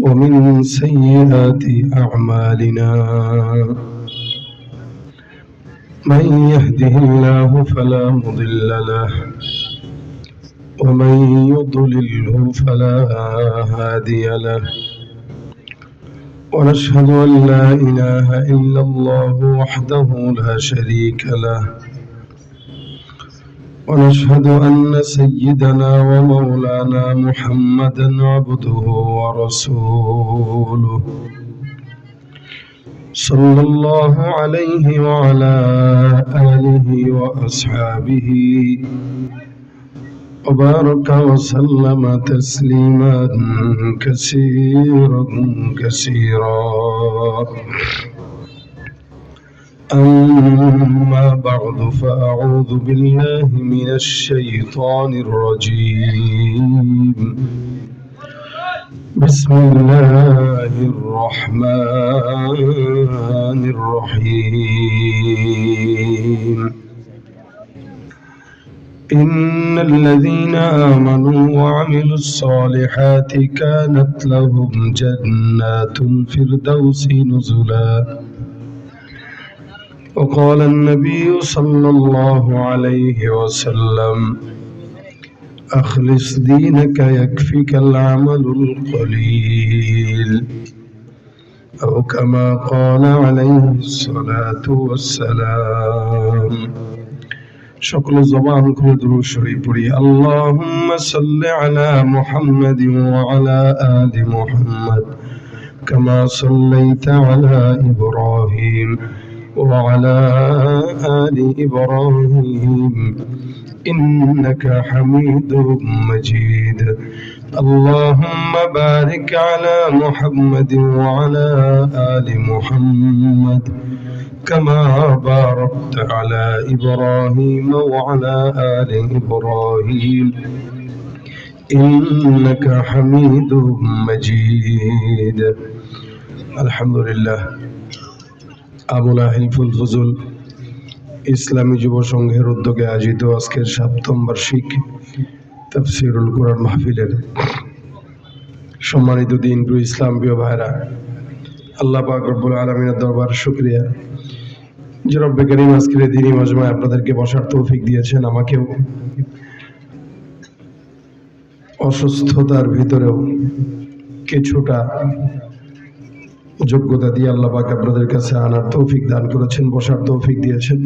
ومن سيئات أعمالنا من يهده الله فلا مضل له ومن يضلله فلا هادي له ونشهد أن لا إله إلا الله وحده لا شريك له ونشهد أن سيدنا ومولانا محمدا عبده ورسوله صلى الله عليه وعلى آله وأصحابه وبارك وسلم تسليما كثيرا كثيرا. أما بعد فأعوذ بالله من الشيطان الرجيم. بسم الله الرحمن الرحيم. إن الذين آمنوا وعملوا الصالحات كانت لهم جنات الفردوس نزلا. وقال النبي صلى الله عليه وسلم أخلص دينك يكفك العمل القليل أو كما قال عليه الصلاة والسلام. সকল জবান খুলে দুরূদ শরীফ পড়ি। আল্লাহুম্মা সাল্লি আলা মুহাম্মাদিন ওয়া আলা আলি মুহাম্মাদ কামা সাল্লাইতা আলা ইব্রাহিম ওয়া আলা আলি ইব্রাহিম ইন্নাকা হামিদুম মাজিদ। اللهم بارك على محمد وعلى آل محمد كما باركت على إبراهيم وعلى آل إبراهيم إنك حميد مجيد. الحمد لله. আবুল হিলফুল ফুজুল ইসলামী যুব সংঘের উদ্যোগে আয়োজিত আজকের ৭ম বার্ষিক তাফসীরুল কুরআন মাহফিলের সম্মানিত দিন প্রিয় ইসলাম প্রিয় ভাইরা, আল্লাহ পাক রব্বুল আলামিনের দরবার শুকরিয়া যে রব্বে কারীম আজকের দিনী মজমায় আপনাদেরকে বসার তৌফিক দিয়েছেন। আমাকেও অসুস্থতার ভিতরেও কিছুটা যোগ্যতা দিয়ে আল্লাহ পাক আপনাদের কাছে আনার তৌফিক দান করেছেন, বসার তৌফিক দিয়েছেন।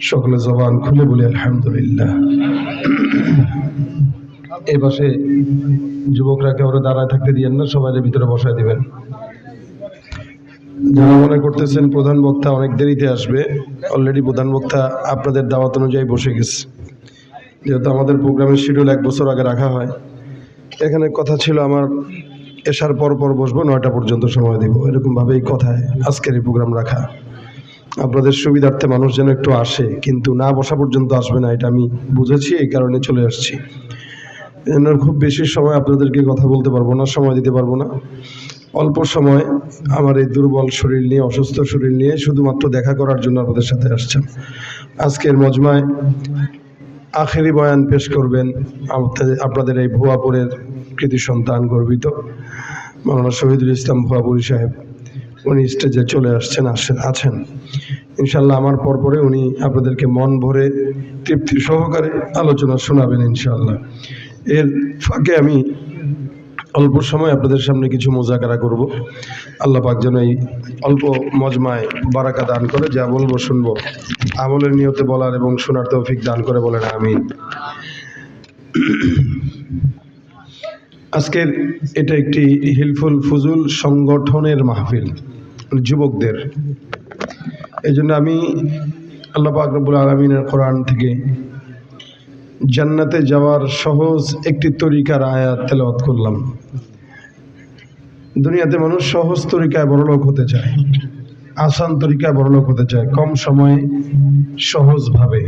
সকলে জবান খুলে বলি আলহামদুলিল্লাহ। এই পাশে যুবকরা কেউ দাঁড়ায় থাকতে দিয়েন না, সবাই ভিতরে বসায় দিবেন। যারা মনে করতেছেন প্রধান বক্তা অনেক দেরিতে আসবে, অলরেডি প্রধান বক্তা আপনাদের দাওয়াত অনুযায়ী বসে গেছে। যেহেতু আমাদের প্রোগ্রামের শিডিউল 1 বছর আগে রাখা হয়, এখানে কথা ছিল আমার এশার পর বসবো, 9টা পর্যন্ত সময় দিব, এরকমভাবেই কথায় আজকের এই প্রোগ্রাম রাখা। আপনাদের সুবিধার্থে মানুষ যেন একটু আসে, কিন্তু না বসা পর্যন্ত আসবে না, এটা আমি বুঝেছি, এই কারণে চলে আসছি। খুব বেশি সময় আপনাদেরকে কথা বলতে পারবো না, সময় দিতে পারবো না। অল্প সময় আমার এই দুর্বল শরীর নিয়ে, অসুস্থ শরীর নিয়ে শুধুমাত্র দেখা করার জন্য আপনাদের সাথে আসছেন। আজকের মজমায় আখেরি বয়ান পেশ করবেন আপনাদের এই ভুয়াপুরের কৃতি সন্তান গর্বিত মাওলানা শহীদুল ইসলাম ভুয়াপুরি সাহেব। উনি স্টেজে চলে আছেন ইনশাল্লাহ। আমার পরে উনি আপনাদেরকে মন ভরে তৃপ্তি সহকারে আলোচনা শোনাবেন ইনশাল্লাহ। এর ফাঁকে আমি অল্প সময় আপনাদের সামনে কিছু মুজাকারা করব। আল্লাহ পাক যেন এই অল্প মজমায় বারাকা দান করে, যা বলবো শুনবো আমলের নিয়তে বলার এবং শোনার তৌফিক দান করে বলেন আমিন। আজকের এটা একটি হিলফুল ফুজুল সংগঠনের মাহফিল, যুবকদের। এই জন্য আমি আল্লাহ পাক রব্বুল আলামিনের কোরআন থেকে জান্নাতে যাওয়ার সহজ একটি তরিকার আয়াত তেলাওয়াত করলাম। দুনিয়াতে মানুষ সহজ তরিকায় বড়লোক হতে চায়, আসান তরিকায় বড়লোক হতে চায়, কম সময়ে সহজভাবে।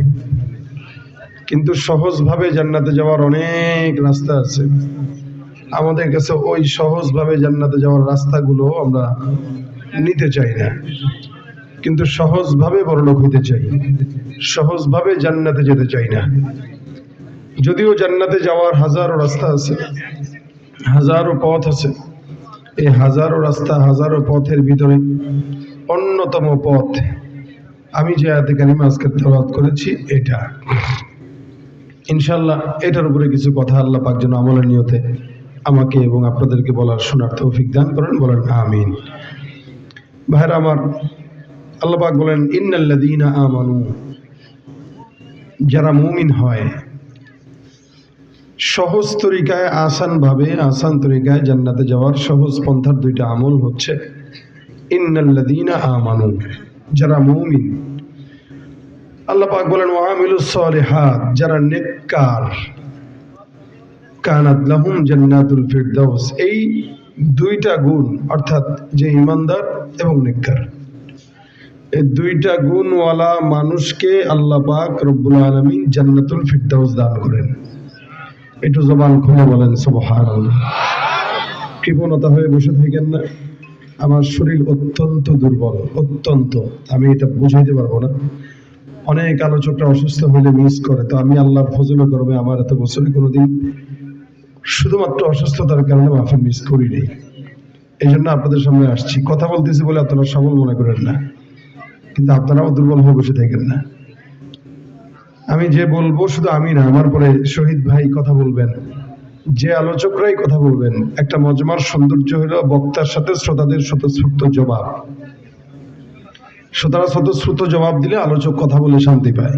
কিন্তু সহজভাবে জান্নাতে যাওয়ার অনেক রাস্তা আছে। আমাদের কাছে ওই সহজভাবে জান্নাতে যাওয়ার রাস্তাগুলো আমরা নিতে চাই না, কিন্তু সহজভাবে বড়লোক হতে চাই, সহজভাবে জান্নাতে যেতে চাই না। যদিও জান্নাতে যাওয়ার হাজারো রাস্তা আছে, হাজারো পথ আছে, এই হাজারো রাস্তা হাজারো পথের ভিতরে অন্যতম পথ আমি যে আয়াতে কারিমা আজকে তেলাওয়াত করেছি এটা। ইনশাআল্লাহ এটার উপরে কিছু কথা আল্লাহ পাক যেন আমলের নিয়তে আমাকে এবং আপনাদেরকে বলার শোনার তৌফিক দান করেন, বলেন আমিন। ভাইরা আমার, আল্লাহ পাক বলেন ইন্নাল্লাযীনা আমানু, যারা মুমিন হয় সহজ তরিকায় আসান তরিকায় জান্নাতে যাওয়ার সহজ পন্থার দুইটা আমল হচ্ছে ইন্নাল্লাযীনা আমানু, যারা মুমিন। আল্লাহ পাক বলেন ওয়া আমিলুস সালিহাত, যারা নেককার, কানাত লাহুম জান্নাতুল ফিরদাউস। এই দুইটা গুণ অর্থাৎ যে ইমানদার এবং নেককার, এই দুইটা গুণওয়ালা মানুষকে আল্লাহ পাক রব্বুল আলামিন জান্নাতুল ফিরদাউস দান করেন। একটু জবান খুলে বলেন সুবহানাল্লাহ। কৃপণতা হয়ে বসে থাকেন না। আমার শরীর অত্যন্ত দুর্বল, অত্যন্ত, আমি এটা বুঝাইতে পারবো না। অনেক আলোচকরা অসুস্থ হইলে মিস করে, তো আমি আল্লাহর ফজলে করবে আমার এত বছরে কোনোদিন শুধুমাত্র অসুস্থতার কারণে মাহফিল মিস করি নেই। এই জন্য আপনাদের সামনে আসছি। কথা বলতেছি বলে আপনারা সবল মনে করেন না, কিন্তু আপনারাও দুর্বল হয়ে বসে থাকেন না। আমি যে বলবো শুধু আমি না, আমার পরে শহীদ ভাই কথা বলবেন, যে আলোচকরাই কথা বলবেন। একটা মজমার সৌন্দর্য হলো বক্তার সাথে শ্রোতাদের স্বতঃস্ফূর্ত জবাব। শ্রোতারা স্বতঃস্ফূর্ত জবাব দিলে আলোচক কথা বলে শান্তি পায়।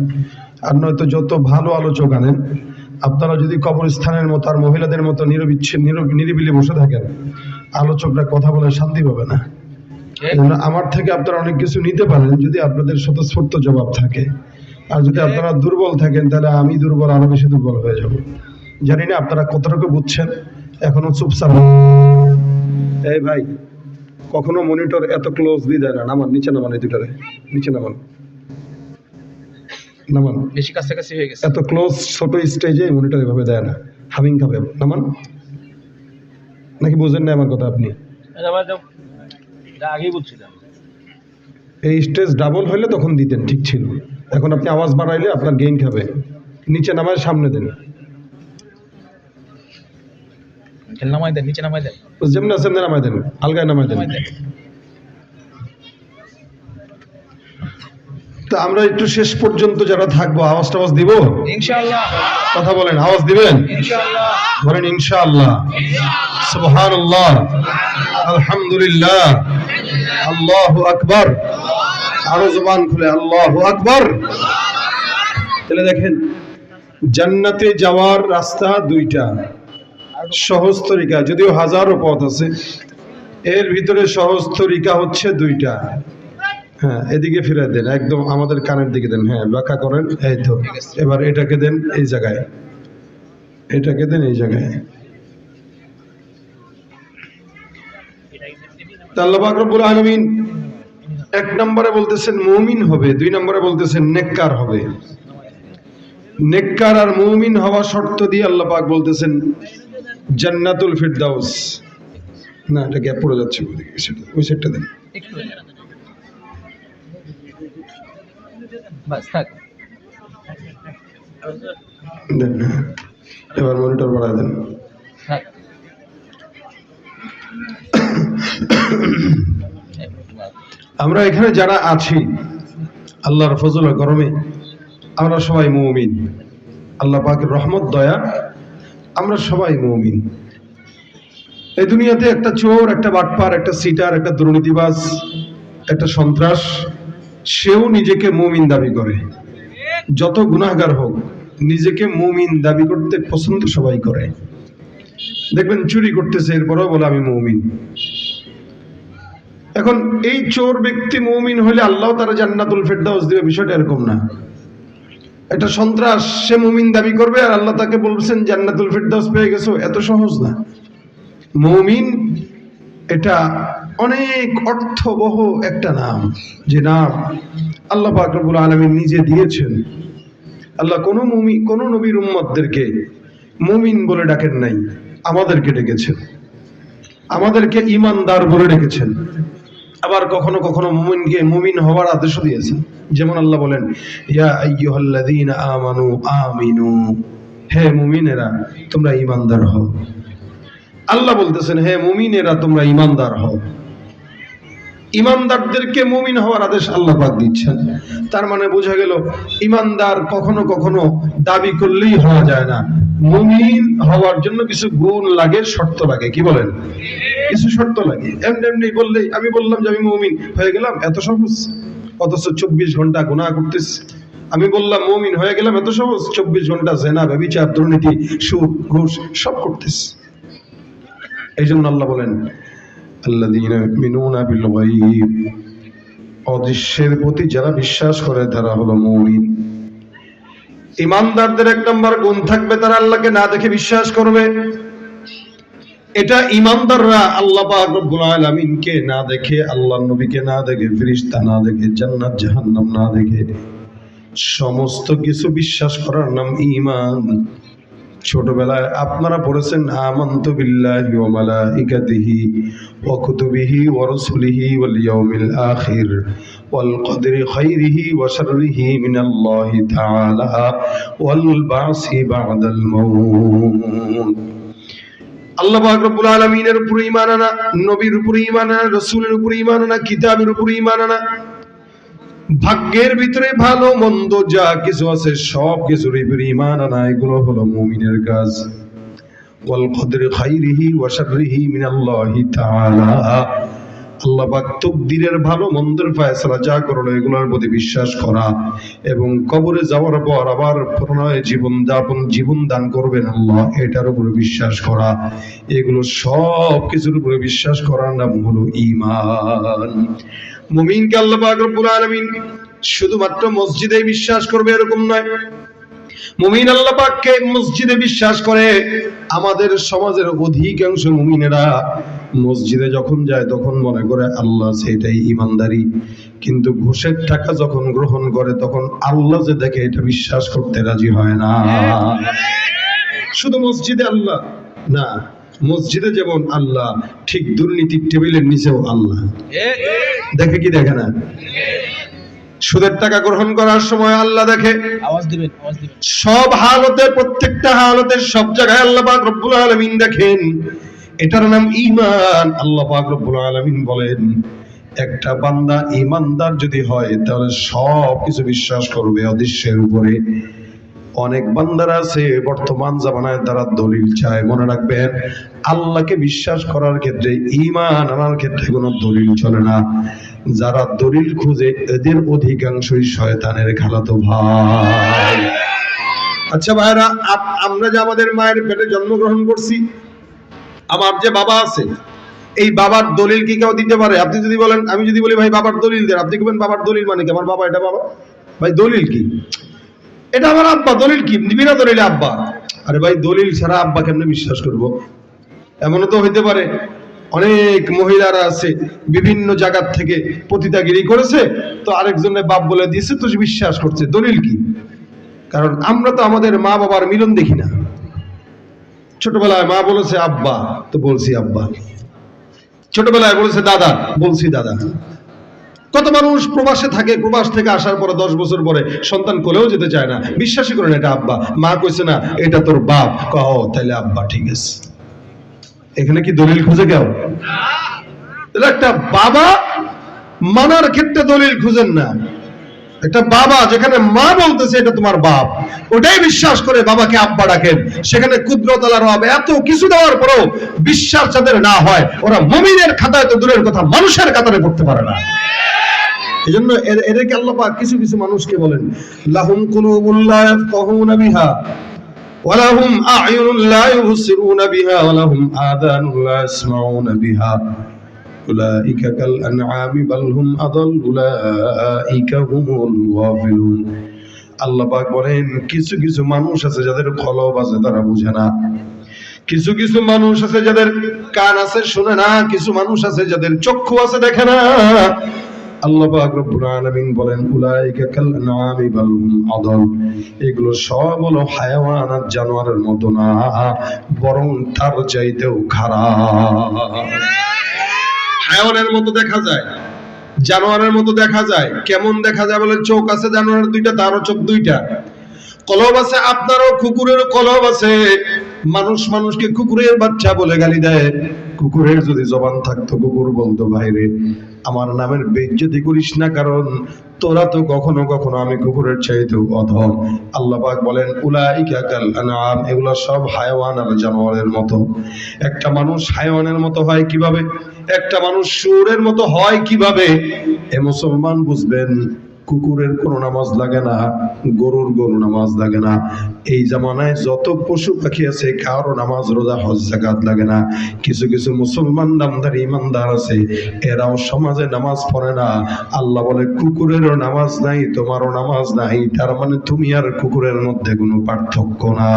আর নয়তো যত ভালো আলোচক আনেন, আপনারা যদি কবরস্থানের মতো আর মহিলাদের মতো নিরিবিলি বসে থাকেন, আলোচকরা কথা বলে শান্তি পাবে না। আমার থেকে আপনারা অনেক কিছু নিতে পারেন যদি আপনাদের স্বতঃস্ফূর্ত জবাব থাকে। আর যদি আপনারা দুর্বল থাকেন, তাহলে আমি দুর্বল, আরো বেশি দুর্বল হয়ে যাব। জানি না আপনারা কতটুকু বুঝছেন, এখনো চুপচাপ। এই ভাই, কখনো মনিটর এত ক্লোজ দিয়ে দেয় না। নামান, নিচে নামান, এই দুটারে নিচে নামান, নামান। বেশি কাছাকাছি হয়ে গেছে। এত ক্লোজ ছোট স্টেজে মনিটর এভাবে দেয় না, হামিং খাবে। নামান, নাকি বুঝেন না আমার কথা আপনি? আগেই বলছিলাম এই স্টেজ ডাবল হইলে তখন দিতেন, ঠিক ছিল। এখন আপনি আওয়াজ বাড়াইলে আপনার গেইন খাবে। নিচে নামায় সামনে দেন, নামাই দেন, নিচে নামাই দেন, যেমন আছেন নামাই দেন, আলগায় নামাই দেন। তা আমরা একটু শেষ পর্যন্ত যারা থাকবো আওয়াজ টাওয়াজ দিব ইনশাআল্লাহ। কথা বলেন, আওয়াজ দিবেন ইনশাআল্লাহ। বলেন ইনশাআল্লাহ, সুবহানাল্লাহ, আলহামদুলিল্লাহ, আল্লাহু আকবার। আরো জবান খুলে আল্লাহু আকবার। তাহলে দেখেন, জান্নাতে যাওয়ার রাস্তা দুইটা, সহজ তরিকা, যদিও হাজারো পথ আছে, এর ভিতরে সহজ তরিকা হচ্ছে দুইটা। হ্যাঁ, এদিকে ফিরে দেন, একদম আমাদের কানের দিকে দেন। হ্যাঁ, ব্যাখ্যা করেন। এই তো, এবার এটাকে দেন এই জায়গায়, এটাকে দেন এই জায়গায়। আল্লাহ পাক রব্বুল আলামিন এক নম্বরে বলতেছেন মুমিন হবে, দুই নম্বরে বলতেছেন নেককার হবে। নেককার আর মুমিন হওয়া শর্ত দিয়ে আল্লাহ পাক বলতেছেন জান্নাতুল ফিরদাউস। না, এটা গ্যাপ পড়ে যাচ্ছে, ওই সেটটা দেন। বাস থাক। দেন, এবার মনিটর বাড়ায় দেন। থাক। আমরা এখানে যারা আছি আল্লাহর ফজল গরমে, আমরা সবাই মুমিন। আল্লাহ পাকের রহমত দয়া, আমরা সবাই মুমিন। এই দুনিয়াতে একটা চোর, একটা বাটপার, একটা সিটার, একটা দুর্নীতিবাজ, একটা সন্ত্রাস, সেও নিজেকে মুমিন দাবি করে। যত গুনাহগার হোক, নিজেকে মুমিন দাবি করতে পছন্দ সবাই করে। দেখবেন চুরি করতেছে, এরপরেও বলে আমি মুমিন। এখন এই চোর ব্যক্তি মুমিন হলে আল্লাহ তারা জান্নাতুল ফিরদাউস দিবে, বিষয়টা এরকম না। একটা সন্ত্রাস, সে মুমিন দাবি করবে আর আল্লাহ তাকে বলছেন জান্নাতুল ফিরদাউস পেয়ে গেছো, এত সহজ না। মুমিন এটা অনেক অর্থবহ একটা নাম, যে নাম আল্লাহ পাক রব্বুল আলামিন নিজে দিয়েছেন। আল্লাহ কোন নবীর উম্মতদেরকে মুমিন বলে ডাকেন নাই, আমাদেরকে ডেকেছেন, আমাদেরকে ঈমানদার বলে ডেকেছেন। আবার কখনো কখনো মুমিনকে মুমিন হওয়ার আদেশও দিয়েছেন। যেমন আল্লাহ বলেন ইয়া আইয়ুহাল্লাযীনা আমানু আমিনু, হে মুমিনেরা তোমরা ঈমানদার হও। আল্লাহ বলতেছেন, হে মুমিনেরা তোমরা ঈমানদার হও। ঈমানদারদেরকে মুমিন হওয়ার আদেশ আল্লাহ পাক দিচ্ছেন। তার মানে বোঝা গেল ঈমানদার কখনো কখনো দাবি করলেই হওয়া যায় না। মুমিন হওয়ার জন্য কিছু গুণ লাগে, শর্ত লাগে। কি বলেন? কিছু শর্ত লাগে। এমনি এমনি বললেই আমি বললাম যে আমি মুমিন হয়ে গেলাম, এত সহজ? অথচ 24 ঘন্টা গুনাহ করতেছি। আমি বললাম মুমিন হয়ে গেলাম, এত সহজ? 24 ঘন্টা জিনা, ব্যভিচার, দুর্নীতি, সুদ, ঘুষ সব করতেছি। এই জন্য আল্লাহ বলেন, আল্লাযীনা ইউমিনুনা বিল গায়ব, অদৃশ্যের প্রতি যারা বিশ্বাস করে তারা হলো মুমিন। ঈমানদারদের এক নম্বর গুণ থাকবে, তারা আল্লাহকে না দেখে বিশ্বাস করবে। এটা ঈমানদাররা আল্লাহ পাক রব্বুল আলামিনকে না দেখে, আল্লাহর নবীকে না দেখে, ফেরেশতা না দেখে, জান্নাত জাহান্নাম না দেখে সমস্ত কিছু বিশ্বাস করার নাম ঈমান। ছোটবেলায় আপনারা পড়েছেন আমানতু বিল্লাহি ওয়া মালাইকাতিহি ওয়া কুতুবিহি ওয়া রাসূলিহি ওয়াল ইয়াউমিল আখির ওয়াল কদরি খাইরিহি ওয়া শাররিহি মিনাল্লাহি তাআলা ওয়াল বাসি বা'দাল মাউত। আল্লাহ পাক রব্বুল আলামিনের উপর ঈমান আনা, নবীর উপর ঈমান আনা, রাসূলের উপর ঈমান আনা, কিতাবের উপর ঈমান আনা, ভাগ্যের ভিতরে ভালো মন্দ যা কিছু আছে সব কিছুর উপরে ঈমান আনা, এগুলো হলো মুমিনের কাজ। ওয়াল কদরি খাইরিহি ওয়া শাররিহি মিনাল্লাহি তাআলা, আল্লাহ পাক তাকদীরের ভালো মন্দের ফয়সালা যা করলো এগুলোর প্রতি বিশ্বাস করা, এবং কবরে যাওয়ার পর আবার পুনরায় জীবন দান করবেন আল্লাহ, এটার উপরে বিশ্বাস করা। এগুলো সব কিছুর উপরে বিশ্বাস করার নাম হলো ঈমান। মুমিনকে আল্লাহ পাক রব্বুল আলামিন শুধুমাত্র মসজিদে বিশ্বাস করবে এরকম নয়। মুমিন আল্লাহ পাককে মসজিদে বিশ্বাস করে। আমাদের সমাজের অধিকাংশ মুমিনেরা মসজিদে যখন যায় তখন মনে করে আল্লাহ, সেটাই ঈমানদারি। কিন্তু ঘুষের টাকা যখন গ্রহণ করে তখন আল্লাহ যে দেখে এটা বিশ্বাস করতে রাজি হয় না। শুধু মসজিদে আল্লাহ না, মসজিদে যেমন আল্লাহ, ঠিক দুর্নীতির টেবিলের নিচেও আল্লাহ দেখে। কি দেখে না? সুদের টাকা গ্রহণ করার সময় আল্লাহ দেখে। আওয়াজ দিবেন, আওয়াজ দিবেন। সব হালতে, প্রত্যেকটা হালতে, সব জায়গায় আল্লাহ পাক রব্বুল আলামিন দেখেন। এটার নাম ঈমান। আল্লাহ পাক রব্বুল আলামিন বলেন, একটা বান্দা ঈমানদার যদি হয় তাহলে সব কিছু বিশ্বাস করবে অদৃশ্যের উপরে। অনেক বান্দারা আছে বর্তমান জামানায় তারা দলিল চায়। মনে রাখবেন, আল্লাহকে বিশ্বাস করার ক্ষেত্রে, ঈমান আনার ক্ষেত্রে কোনো দলিল চলে না। যারা দলিল খুঁজে এদের অধিকাংশই শয়তানের খালাতো ভাই। আচ্ছা ভাইরা, আমরা যে আমাদের মায়ের পেটে জন্মগ্রহণ করছি, আমার যে বাবা আছে, এই বাবার দলিল কি কেউ দিতে পারে? আপনি যদি বলেন, আমি যদি বলি ভাই বাবার দলিল দেন, আপনি বলবেন বাবার দলিল মানে কি? আমার বাবা, এটা বাবা। ভাই দলিল কি? এটা আমার আব্বা। দলিল কি? বিনা দলিলে আব্বা। আরে ভাই, দলিল ছাড়া আব্বা কেমনে বিশ্বাস করব? এমনও তো হইতে পারে অনেক মহিলারা আছে বিভিন্ন জায়গা থেকে পতিতাগিরি করেছে, তো আরেকজনের বাপ বলে দিয়েছে, তো বিশ্বাস করছে। দলিল কি? কারণ আমরা তো আমাদের মা বাবার মিলন দেখি না। ছোটবেলায় মা বলেছে আব্বা, তো বলছি আব্বা। ছোটবেলায় বলেছে দাদা, বলছি দাদা। কত মানুষ প্রবাসে থাকে, প্রবাস থেকে আসার পরে 10 বছর পরে সন্তান কোলেও যেতে চায় না, বিশ্বাসই করে না এটা আব্বা। মা কইছে না এটা তোর বাপ, কও তাইলে আব্বা, ঠিক আছে। এখানে কি দলিল খুঁজে কেউ? তাহলে একটা বাবা মানার ক্ষেত্রে দলিল খুঁজেন না। একটা বাবা যেখানে মা বলতেছে এটা তোমার বাপ, ওটাই বিশ্বাস করে বাবাকে আব্বা ডাকেন। সেখানে কুদরত আল্লাহর রব এত কিছু দেওয়ার পরেও বিশ্বাস যাদের না হয়, ওরা মুমিনের খাতায় তো দূরের কথা, মানুষের কাতারে পড়তে পারে না। এই জন্য এদেরকে আল্লাহ পাক কিছু কিছু মানুষকে বলেন, লাহুম কুলুবুল লা ইয়াফকাহুনা বিহা ওয়া লাহুম আ'য়ুনুন লা ইউবসিরুনা বিহা ওয়া লাহুম আযানুন লা ইয়াসমাউনা বিহা উলাইকা কাল আনআমি বাল হুম আদাল উলাইকা হুমুল গাফিলুন। আল্লাহ পাক বলেন, কিছু কিছু মানুষ আছে যাদের কলব আছে, তারা বুঝে না। কিছু কিছু মানুষ আছে যাদের কান আছে, শুনে না। কিছু মানুষ আছে যাদের চক্ষু আছে, দেখে না। আল্লাহ পাক রব্বুল আলামিন বলেন, উলাইকা কাল আনআমি বাল হুম আদাল। এগুলো সব হলো হায়াওয়ান আর জানোয়ারের মতো না, বরং তার চাইতেও খারাপ। হায়াওয়ানের মতো দেখা যায়, জানোয়ারের মতো দেখা যায়। কেমন দেখা যায় বলে, চোখ আছে জানোয়ারের 2টা, তারও চোখ 2টা। কলব আছে, আপনারও কুকুরেরও কলব আছে। মানুষ মানুষকে কুকুরের বাচ্চা বলে গালি দেয়। কুকুরের যদি জবান থাকতো, কুকুর বলতো, ভাইরে আমার নামের বেইজ্জতি করিস না, কারণ তোরা তো কখনো কখনো আমি কুকুরের চাইতেও অধম। আল্লাহ পাক বলেন উলাইকা কাল আনআম, এগুলা সব হায়াওয়ান আর জানোয়ারের মতো। একটা মানুষ হায়াওয়ানের মতো হয় কিভাবে? একটা মানুষ শুয়োরের মতো হয় কিভাবে? এ মুসলমান বুঝবেন, কুকুরের কোনো নামাজ লাগে না, গরুর নামাজ লাগে না। এই জামানায় যত পশু পাখি আছে কারো নামাজ রোজা হজ যাকাত লাগে না। কিছু কিছু মুসলমান নামদার ইমানদার আছে, এরাও সমাজে নামাজ পড়ে না। আল্লাহ বলে কুকুরেরও নামাজ নাই, তোমারও নামাজ নাই, তার মানে তুমি আর কুকুরের মধ্যে কোনো পার্থক্য না।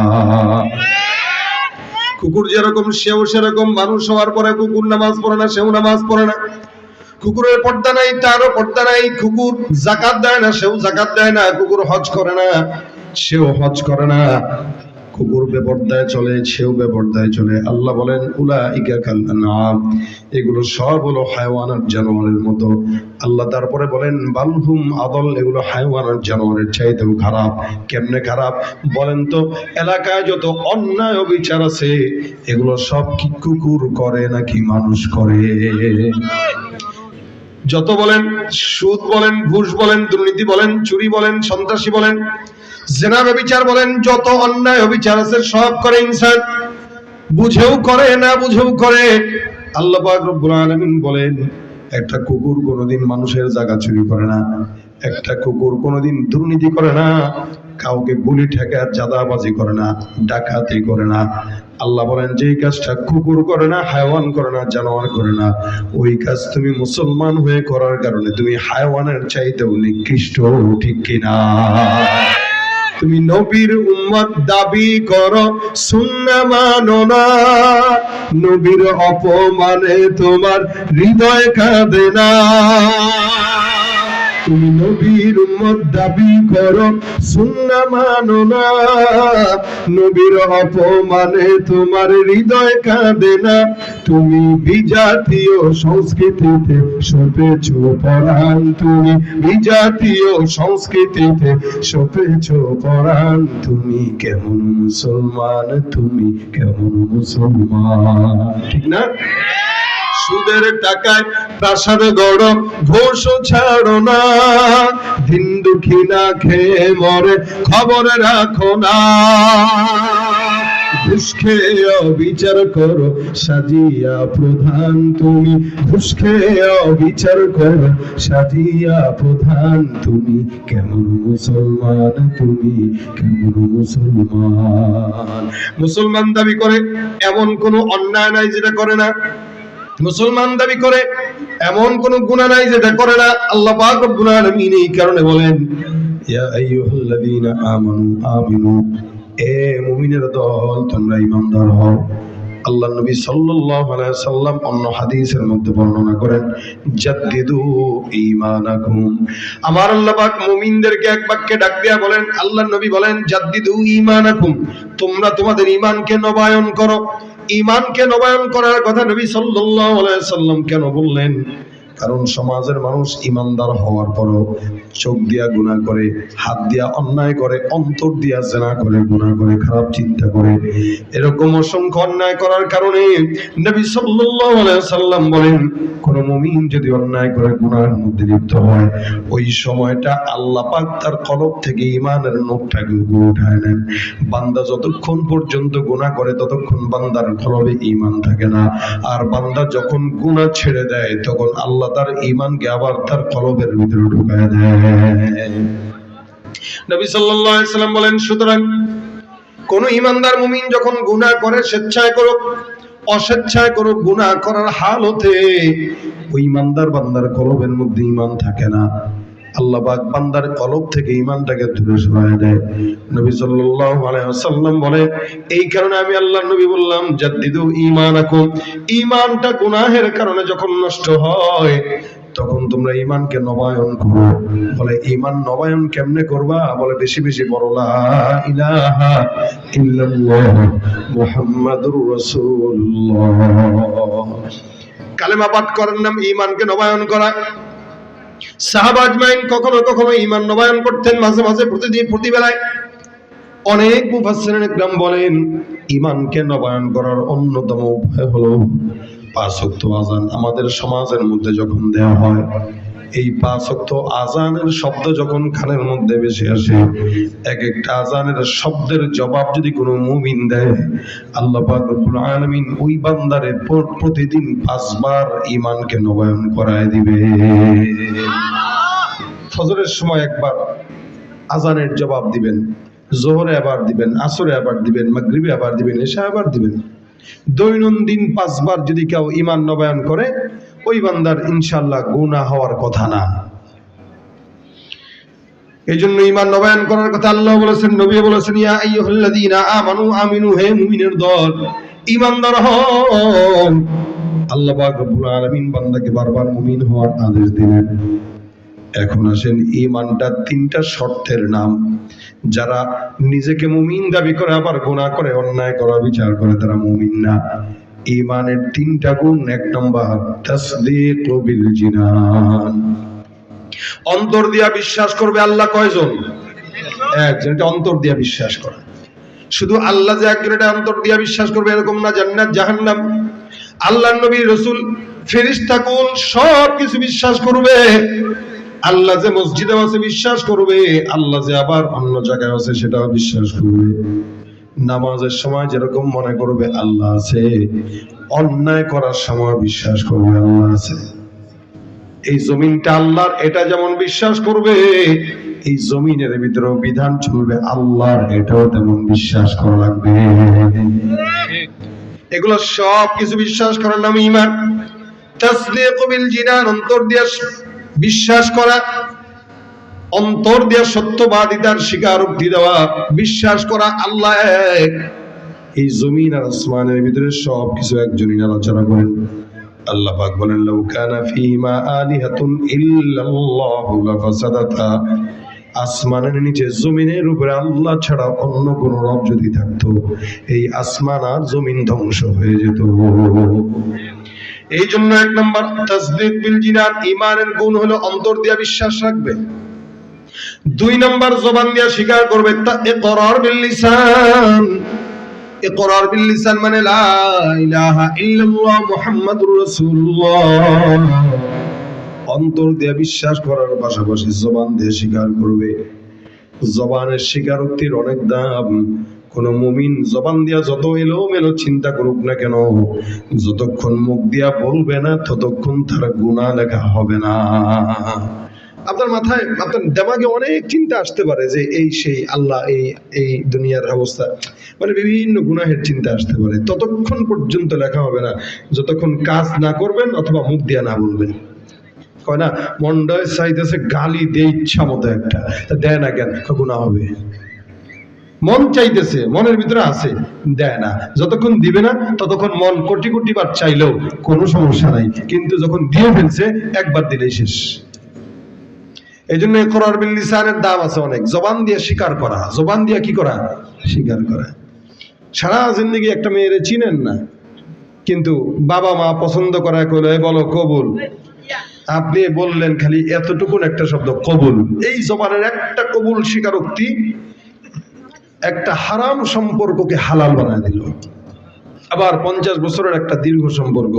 কুকুর যেরকম সেও সেরকম, মানুষ হওয়ার পরে কুকুর নামাজ পড়ে না, সেও নামাজ পড়ে না। কুকুরের পর্দা নাই, তারও পর্দা নাই। কুকুর যাকাত দেয় না, সেও যাকাত দেয় না। কুকুর হজ করে না, সেও হজ করে না। কুকুর বেপর্দায় চলে, সেও বেপর্দায় চলে। আল্লাহ বলেন উলাইকা কাল আনআম, এগুলো সব হলো হায়াওয়ান আর জানোয়ারের মতো। আল্লাহ তারপরে বলেন বালহুম আদল, এগুলো হায়াওয়ান আর জানোয়ারের চাইতেও খারাপ। কেমনে খারাপ বলেন তো? এলাকায় যত অন্যায় বিচার আছে এগুলো সব কি কুকুর করে নাকি মানুষ করে? যত বলেন সুদ বলেন, ঘুষ বলেন, দুর্নীতি বলেন, চুরি বলেন, সন্ত্রাসী বলেন, জেনা ব্যভিচার বলেন, যত অন্যায় অবিচার আছে সব করে ইনসান। বুঝেও করে, না বুঝেও করে। আল্লাহ পাক রব্বুল আলামিন বলেন একটা কুকুর কোনোদিন মানুষের জায়গা চুরি করে না, একটা কুকুর কোনোদিন দুর্নীতি করে না, কাউকে গুলি ঠেকা চাঁদাবাজি করে না, ডাকাতি করে না। আল্লাহ বলেন যেই কাজটা কুকুর করে না, হায়াওয়ান করে না, জানোয়ার করে না, ওই কাজ তুমি মুসলমান হয়ে করার কারণে তুমি হায়াওয়ানের চাইতেও নিকৃষ্ট, ঠিক কিনা? তুমি নবীর উম্মত দাবি করো, সুন্নাহ মানো না, নবীর অপমানে তোমার হৃদয় কাঁদে না। তুমি নবীর উম্মত দাবি করো, সুন্নাহ মানো না, নবীর অপমানে তোমার হৃদয় কাঁদে না। তুমি বিজাতীয় সংস্কৃতিতে সপেছো পরাণ, তুমি বিজাতীয় সংস্কৃতিতে সপেছো পরাণ। তুমি কেমন মুসলমান, তুমি কেমন মুসলমান, ঠিক না? সুদের টাকায় প্রাসাদ গড়, ঘোষ ছাড়ো না, দিন দুঃখী না খেয়ে মরে খবর রাখো না। ঘুষ খেয়ে অবিচার করো সাজিয়া প্রধান, তুমি ঘুষ খেয়ে অবিচার করো সাজিয়া প্রধান। তুমি কেমন মুসলমান, তুমি কেমন মুসলমান? মুসলমান দাবি করে এমন কোন অন্যায় নাই যেটা করে না। মুসলমান দাবি করে এমন কোন গুনাহ নাই যেটা করে না। আল্লাহ পাক রব্বুল আলামিন এই কারণে বলেন ইয়া আইয়ুহাল্লাযীনা আমানু আমিনু, এ মুমিনের দল তোমরা ঈমানদার হও। আল্লাহ নবী সাল্লাল্লাহু আলাইহি ওয়াসাল্লাম অন্য হাদিসের মধ্যে বর্ণনা করেন জাদ্দিদু ঈমানাকুম। আমার আল্লাহ পাক মুমিনদেরকে এক বাক্যে ডাক দিয়া বলেন, আল্লাহ নবী বলেন জাদ্দিদু ঈমানাকুম, তোমরা তোমাদের ঈমানকে নবায়ন করো। ঈমানকে নবায়ন করার কথা নবী সাল্লাল্লাহু আলাইহি ওয়াসাল্লাম কেন বললেন? কারণ সমাজের মানুষ ঈমানদার হওয়ার পরও চোখ দিয়া গুনাহ করে, হাত দিয়া অন্যায় করে, অন্তর দিয়া জিনা করে, গুনাহ করে, খারাপ চিন্তা করে। এরকম অসংখ্য অন্যায় করার কারণে নবী সাল্লাল্লাহু আলাইহি ওয়াসাল্লাম বলেন কোন মুমিন যদি অন্যায় করে গুনাহের মধ্যে লিপ্ত হয়, ওই সময়টা আল্লাহ পাক তার কলব থেকে ঈমানের নূরটাকে উপরে উঠায় নেন। বান্দা যতক্ষণ পর্যন্ত গুনাহ করে ততক্ষণ বান্দার কলবে ঈমান থাকে না। আর বান্দা যখন গুনাহ ছেড়ে দেয় তখন আল্লাহ তার ঈমানকে আবার তার কলবের ভিতরে ঢুকায় দেয়। নবী সাল্লাল্লাহু আলাইহি ওয়াসাল্লাম বলেন সুতরাং কোন ঈমানদার মুমিন যখন গুনাহ করে, স্বেচ্ছায় করুক অস্বেচ্ছায় করুক, গুনাহ করার হালতে ওই ঈমানদার বান্দার কলবের মধ্যে ঈমান থাকে না। আল্লাহ পাক বান্দার কলব থেকে ঈমানটাকে দূরে সরায় দেয়। নবী সাল্লাল্লাহু আলাইহি ওয়াসাল্লাম বলে এই কারণে আমি আল্লাহর নবী বললাম জাদ্দিদু ঈমানাকুম, ঈমানটা গুনাহের কারণে যখন নষ্ট হয় তখন তোমরা ঈমানকে নবায়ন করো। বলে ঈমান নবায়ন কেমনে করবা? বলে বেশি বেশি বলো লা ইলাহা ইল্লাল্লাহ মুহাম্মাদুর রাসূলুল্লাহ। কালেমা পাঠ করার নাম ঈমানকে নবায়ন করা। সাহাবা আজমাইন কখনো কখনো ঈমান নবায়ন করতেন, মাঝে মাঝে প্রতিবেলায়। অনেক মুফাসসিরিন ইকরাম বলেন ঈমানকে নবায়ন করার অন্যতম উপায় হলো 5 ওয়াক্ত আযান আমাদের সমাজের মধ্যে যখন দেওয়া হয়, এই 5 ওয়াক্ত আযানের শব্দ যখন কানের মধ্যে ভেসে আসে, এক একটা আযানের শব্দের জবাব যদি কোনো মুমিন দেয়, আল্লাহ পাক রব্বুল আলামিন ওই বান্দারে প্রতিদিন 5 বার ঈমানকে নবায়ন করায় দিবে। ফজরের সময় একবার আযানের জবাব দিবেন, জোহরে আবার দিবেন, আসরে আবার দিবেন, মাগরিবে আবার দিবেন, এশা আবার দিবেন। দৈনন্দিন 5 বার যদি কেউ ঈমান নবায়ন করে, ওই বান্দার ইনশাআল্লাহ গুনাহ হওয়ার কথা না। এই জন্য ঈমান নবায়ন করার কথা আল্লাহ বলেছেন, নবী বলেছেন, ইয়া আইয়ুহাল্লাযীনা আমানু আমিনু, হে মুমিনের দল ঈমানদার হও। আল্লাহ পাক রব্বুল আলামিন বান্দাকে বারবার মুমিন হওয়ার আদেশ দিলেন। এখন আসেন, ঈমানটা 3টা শর্তের নাম। যারা নিজেকে মুমিন দাবি করে আবার গুনাহ করে, অন্যায় করে, বিচার করে, তারা মুমিন না। ঈমানের 3টা গুণ। 1 নম্বর তাসদীকু বিল জিনান, অন্তর দিয়া বিশ্বাস করবে। আল্লাহ কয়জন? একজন। এটা অন্তর দিয়া বিশ্বাস করা। শুধু আল্লাহ যে একজন এটা অন্তর দিয়া বিশ্বাস করবে এরকম না। জান্নাত জাহান্নাম, আল্লাহর নবী রাসূল ফেরেশতা কুল সব কিছু বিশ্বাস করবে। আল্লাহ যে মসজিদে আছে বিশ্বাস করবে, আল্লাহ যে আবার অন্য জায়গায় আছে সেটাও বিশ্বাস করবে। নামাজের সময় যেরকম মনে করবে আল্লাহ আছে, অন্যায় করার সময় বিশ্বাস করবে আল্লাহ আছে। এই জমিনটা আল্লাহর, এটা যেমন বিশ্বাস করবে, এই জমিনের ভিতরে বিধান চলবে আল্লাহর, এটাও তেমন বিশ্বাস করা লাগবে। এগুলো সব কিছু বিশ্বাস করার নাম ঈমান। তাসদীকু বিল জিনান, অন্তর দিয়ে বিশ্বাস করা, অন্তর দিয়ে সত্যবাদিতার স্বীকারোক্তি দেওয়া, বিশ্বাস করা আল্লাহ এক। এই জমিন আর আসমানের ভিতরে সব কিছু একজনই নাড়াচাড়া করেন। আল্লাহ পাক বলেন, লাউ কানা ফীমা আলিহাতুন ইল্লাল্লাহু লাফাসাদাতা, আসমানের নিচে জমিনের উপরে আল্লাহ ছাড়া অন্য কোন রব যদি থাকতো, এই আসমান আর জমিন ধ্বংস হয়ে যেত। এই জন্য 1 নম্বর তাসদীক বিল জিনান, ঈমানের গুণ হলো অন্তর দিয়ে বিশ্বাস রাখবে। 2 নম্বর জবান দিয়ে স্বীকার করবে, ইকরার বিল লিসান। ইকরার বিল লিসান মানে লা ইলাহা ইল্লাল্লাহ মুহাম্মাদুর রাসূলুল্লাহ। অন্তর দিয়ে বিশ্বাস করার পাশাপাশি জবান দিয়ে স্বীকার করবে। জবানের স্বীকারোক্তির অনেক দাম। কোন মুমিন জবান দিয়া যত এলোমেলো চিন্তা করুক না কেন, যতক্ষণ মুখ দিয়া বলবে না ততক্ষণ তার গুনাহ লেখা হবে না। আপনার মাথায়, আপনার দিমাগে অনেক চিন্তা আসতে পারে যে এই সেই আল্লাহ, এই দুনিয়ার অবস্থা, মানে বিভিন্ন গুনাহের চিন্তা আসতে পারে। ততক্ষণ পর্যন্ত লেখা হবে না যতক্ষণ কাজ না করবেন অথবা মুখ দিয়া না বলবেন। কয় না, মন্ডয় চাইতেছে গালি দেয় ইচ্ছা মতো একটা, তা দেয় না কেন? গুনাহ হবে। মন চাইতেছে, মনের ভিতরে আছে, দেয় না। যতক্ষণ দিবে না ততক্ষণ মন কোটি কোটি বার চাইলেও কোনো সমস্যা নাই, কিন্তু যখন দিয়ে ফেলছে একবার দিলেই শেষ। এই জন্য ইকরার বিল লিসানের দাম আছে অনেক। জবান দিয়ে স্বীকার করা, জবান দিয়ে কি করা? স্বীকার করা। সারা জিন্দগি একটা মেয়েরে চিনেন না, কিন্তু বাবা মা পছন্দ করা কইলো বলো কবুল, আপনি বললেন খালি এতটুকুন একটা শব্দ কবুল। এই জবানের একটা কবুল স্বীকারোক্তি একটা হারাম সম্পর্ককে হালাল বানায় দিল। আবার 50 বছরের একটা দীর্ঘ সম্পর্ক,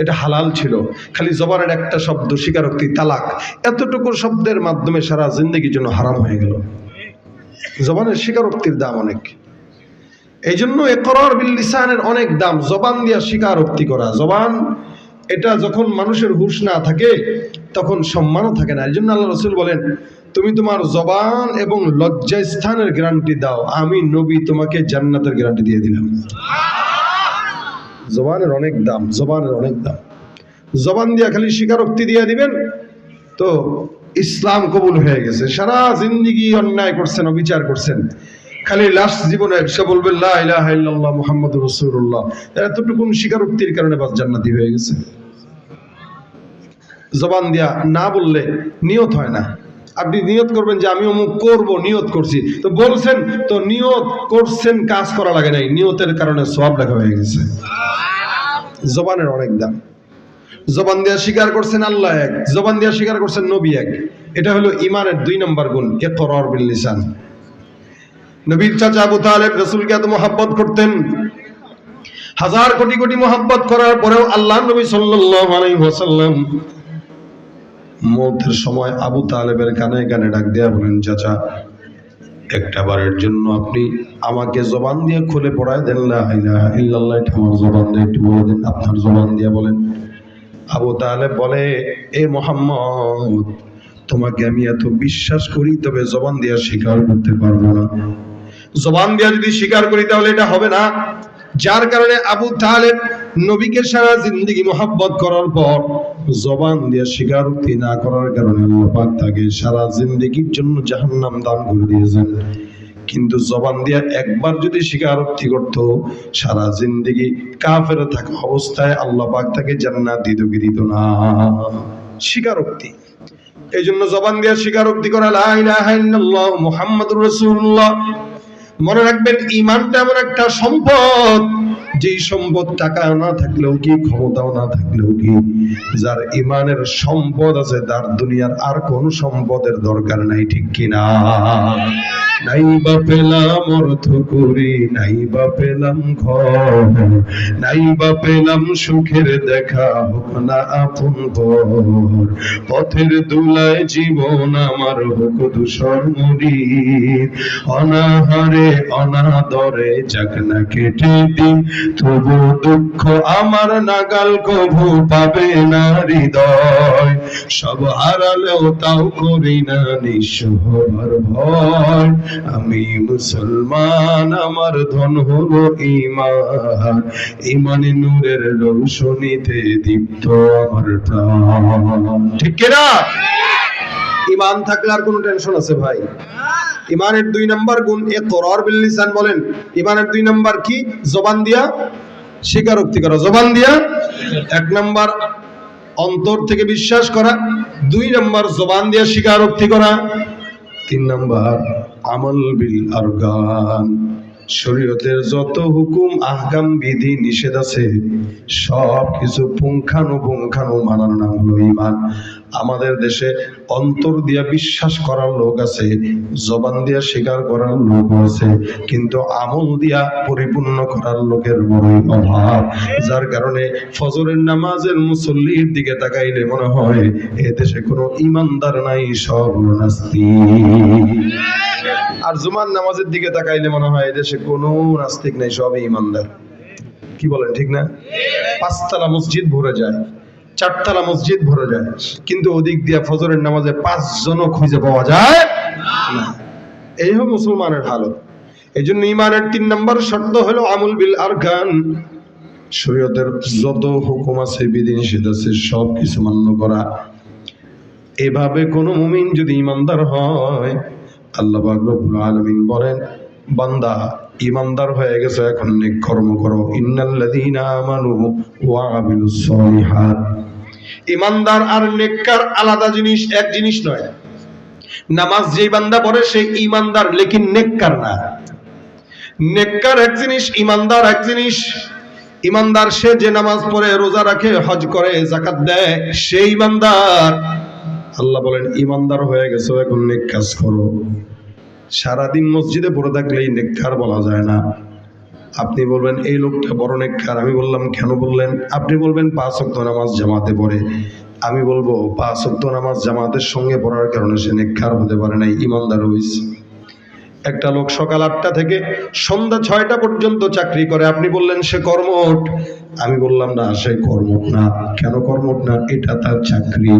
এটা হালাল ছিল, খালি জবানের একটা শব্দ স্বীকারোক্তি তালাক, এতটুকু শব্দের মাধ্যমে সারা জিন্দগির জন্য হারাম হয়ে গেল। জবানের স্বীকারোক্তির দাম অনেক। এই জন্য ইকরার বিল লিসানের অনেক দাম। জবান দিয়া স্বীকারোক্তি করা। জবান এটা যখন মানুষের হুঁশ না থাকে তখন সম্মানও থাকে না। এই জন্য আল্লাহ রাসূল বলেন, তুমি তোমার জবান এবং লজ্জাস্থানের গ্যারান্টি দাও, আমি নবী তোমাকে জান্নাতের গ্যারান্টি দিয়ে দিলাম। জবানের অনেক দাম, জবানের অনেক দাম। জবান দিয়া খালি স্বীকারোক্তি দিয়ে দিবেন তো ইসলাম কবুল হয়ে গেছে। সারা জিন্দেগি অন্যায় করছেন, অবিচার করছেন, খালি লাস্ট জীবনে সে বলবেন লা ইলাহা ইল্লাল্লাহ মুহাম্মাদুর রাসূলুল্লাহ, এতটুকুন স্বীকারোক্তির কারণে বাস জান্নাতি হয়ে গেছে। জবান দিয়া না বললে নিয়ত হয় না। আপনি নিয়ত করবেন যে আমি অমুক করব, নিয়ত করছি, তো বলছেন তো নিয়ত করছেন, কাজ করা লাগে নাই, নিয়তের কারণে সওয়াব লেখা হয়ে গেছে। জবানের অনেক দাম। জবান দিয়া স্বীকার করছেন আল্লাহ এক, জবান দিয়া স্বীকার করছেন নবী এক। এটা হলো ঈমানের 2 নম্বর গুণ, ইকরার বিল লিসান। নবীর চাচা আবু তালেব রাসূলকে এত মহব্বত করতেন, হাজার কোটি কোটি মহব্বত করার পরেও আল্লাহ নবী সাল্লাল্লাহু আলাইহি ওয়াসাল্লাম মওতের সময় আবু তালেবের কানে কানে ডাক দেয়া বলেন, চাচা একটা বারের জন্য আপনি আমাকে জবান দিয়ে খুলে পড়ায় দেন লা ইলাহা ইল্লাল্লাহ, এটা আমার জবান দিয়ে একটু বলে দেন, আপনার জবান দিয়ে বলেন। আবু তালেব বলে, এ মুহাম্মদ, তোমাকে আমি এত বিশ্বাস করি, তবে জবান দিয়ে স্বীকার করতে পারবো না। জবান দিয়ে যদি স্বীকার করি তাহলে এটা হবে না। যার কারণে আবু তালেব নবীকে সারা জিন্দেগি মোহাব্বত করার পর জবান দিয়ে স্বীকারোক্তি না করার কারণে আল্লাহ পাক তাকে সারা জিন্দেগির জন্য জাহান্নাম দান করে দিয়েছেন। কিন্তু জবান দিয়ে একবার যদি স্বীকারোক্তি করত, সারা জিন্দেগি কাফের থাকা অবস্থায় আল্লাহ পাক তাকে জান্নাত দিত কি দিত না? স্বীকারোক্তি। এই জন্য জবান দিয়ে স্বীকারোক্তি করা, লা ইলাহা ইল্লাল্লাহ মুহাম্মাদুর রাসূলুল্লাহ। মনে রাখবেন, ঈমানটা এমন একটা সম্পদ, যেই সম্পদ টাকা না থাকলেও কি, ক্ষমতাও না থাকলেও কি, যার ঈমানের সম্পদ আছে তার দুনিয়ার আর কোন সম্পদের দরকার নাই, ঠিক কিনা? নাই বা পেলাম অর্থ করি, নাই বা পেলাম ঘর, নাই বা পেলাম সুখের দেখা, হোক না আপন ঘর, পথের দুলায় জীবন আমার হোক ধূসর মরি, অনাহারে অনাদরে যাক না কেটে দিন, তবু দুঃখ আমার নাগাল কভু পাবে না হৃদয়, সব হারালেও তাও করি না নিঃস্ব হবার ভয়, আমি মুসলমান আমার ধন হলো ঈমান, ঈমানে নূরের রৌশনীতে দীপ্ত আমার প্রাণ, ঠিক কিনা? ঈমান থাকলে আর কোনো টেনশন আছে ভাই? ঈমানের 2 নাম্বার গুণ ইকরার বিল লিসান। বলেন, ঈমানের 2 নাম্বার কি? জবান দিয়া স্বীকারোক্তি করা। জবান দিয়া 1 নাম্বার অন্তর থেকে বিশ্বাস করা, 2 নাম্বার জবান দিয়া স্বীকারোক্তি করা, 3 নাম্বার আমল বিল আরকান। শরীয়তের যত হুকুম আহকাম বিধি নিষেধ আছে সব কিছু পুঙ্খানুপুঙ্খানু মানার নাম হলো ঈমান। আমাদের দেশে অন্তর দিয়া বিশ্বাস করার লোক আছে, জবান দিয়া স্বীকার করার লোক আছে, কিন্তু আমল দিয়া পরিপূর্ণ করার লোকের বড়ই অভাব। যার কারণে ফজরের নামাজের মুসল্লির দিকে তাকাইলে মনে হয় এ দেশে কোনো ঈমানদার নাই, সব নাস্তিক। আর জুমার নামাজের দিকে তাকাইলে মনে হয় এদেশে কোনো নাস্তিক নাই, সবই ঈমানদার। কি বলেন, ঠিক না? 5 তলা মসজিদ ভরে যায়, 4 তলা মসজিদ ভরে যায়, কিন্তু ওদিক দিয়ে ফজরের নামাজে 5 জনও খুঁজে পাওয়া যায় না। এই হলো মুসলমানের হালত। এই জন্য ঈমানের 3 নম্বর শর্ত হলো আমল বিল আরকান। শরীয়তের যত হুকুম আছে বিধি নিষেধ আছে সব কিছু মান্য করা। এভাবে কোন মুমিন যদি ঈমানদার হয়, আল্লাহ পাক রব্বুল আলামিন বলেন, বান্দা ঈমানদার হয়ে গেছে, এখন নেক কর্ম করো। ইন্নাল্লাযীনা আমানু ওয়া আমিলুস সলিহাত। ঈমানদার আর নেককার আলাদা জিনিস, এক জিনিস নয়। নামাজ যেই বান্দা পড়ে সে ঈমানদার, লেকিন নেককার না। নেককার এক জিনিস, ঈমানদার এক জিনিস। ঈমানদার সে যে নামাজ পড়ে, রোজা রাখে, হজ করে, যাকাত দেয়, সেই ঈমানদার। আল্লাহ বলেন, ঈমানদার হয়ে গেছো, এখন নেক কাজ করো। সারাদিন মসজিদে পড়ে থাকলেই নেককার বলা যায় না। আপনি বলবেন এই লোকটা বড় নেককার, আমি বললাম কেন বললেন? আপনি বলবেন 5 ওয়াক্ত নামাজ জামাতে পড়ে, আমি বলবো 5 ওয়াক্ত নামাজ জামাতের সঙ্গে পড়ার কারণে সে নেককার হতে পারে নাই, ঈমানদার হইছে। একটা লোক সকাল 8টা থেকে সন্ধ্যা 6টা পর্যন্ত চাকরি করে, আপনি বললেন সে কর্মঠ, আমি বললাম না, সে কর্মঠ না। কেন কর্মঠ না? এটা তার চাকরি।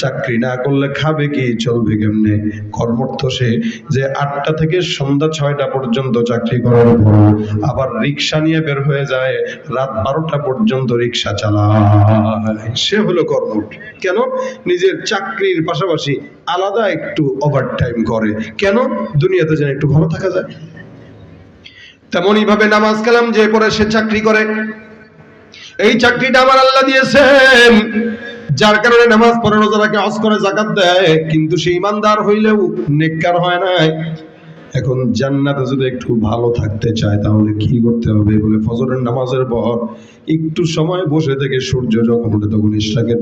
চাকরি না করলে খাবে কি, চলবে কেমনে? কর্মঠ তো সে যে 8টা থেকে সন্ধ্যা 6টা পর্যন্ত চাকরি করার পর আবার রিক্সা নিয়ে বের হয়ে যায়, রাত 12টা পর্যন্ত রিক্সা চালায়, সে হলো কর্মঠ। কেন? নিজের চাকরির পাশাপাশি আলাদা একটু ওভারটাইম করে। কেন? দুনিয়াতে যেন একটু ভালো থাকা যায়। তেমনই ভাবে নামাজ কালাম যে পড়ে সে চাকরি করে, এই চাকরিটা আমার আল্লাহ দিয়েছেন, যার কারণে নামাজ পড়ে, রোজা রাখে, হজ করে, যাকাত দেয়, কিন্তু সে ঈমানদার হইলেও নেককার হয় নাই। এখন জান্নাতে যদি একটু ভালো থাকতে চায় তাহলে কি করতে হবে? বলে ফজরের নামাজের পর একটু সময় বসে থেকে সূর্য যখন ওঠে তখন ইশরাকের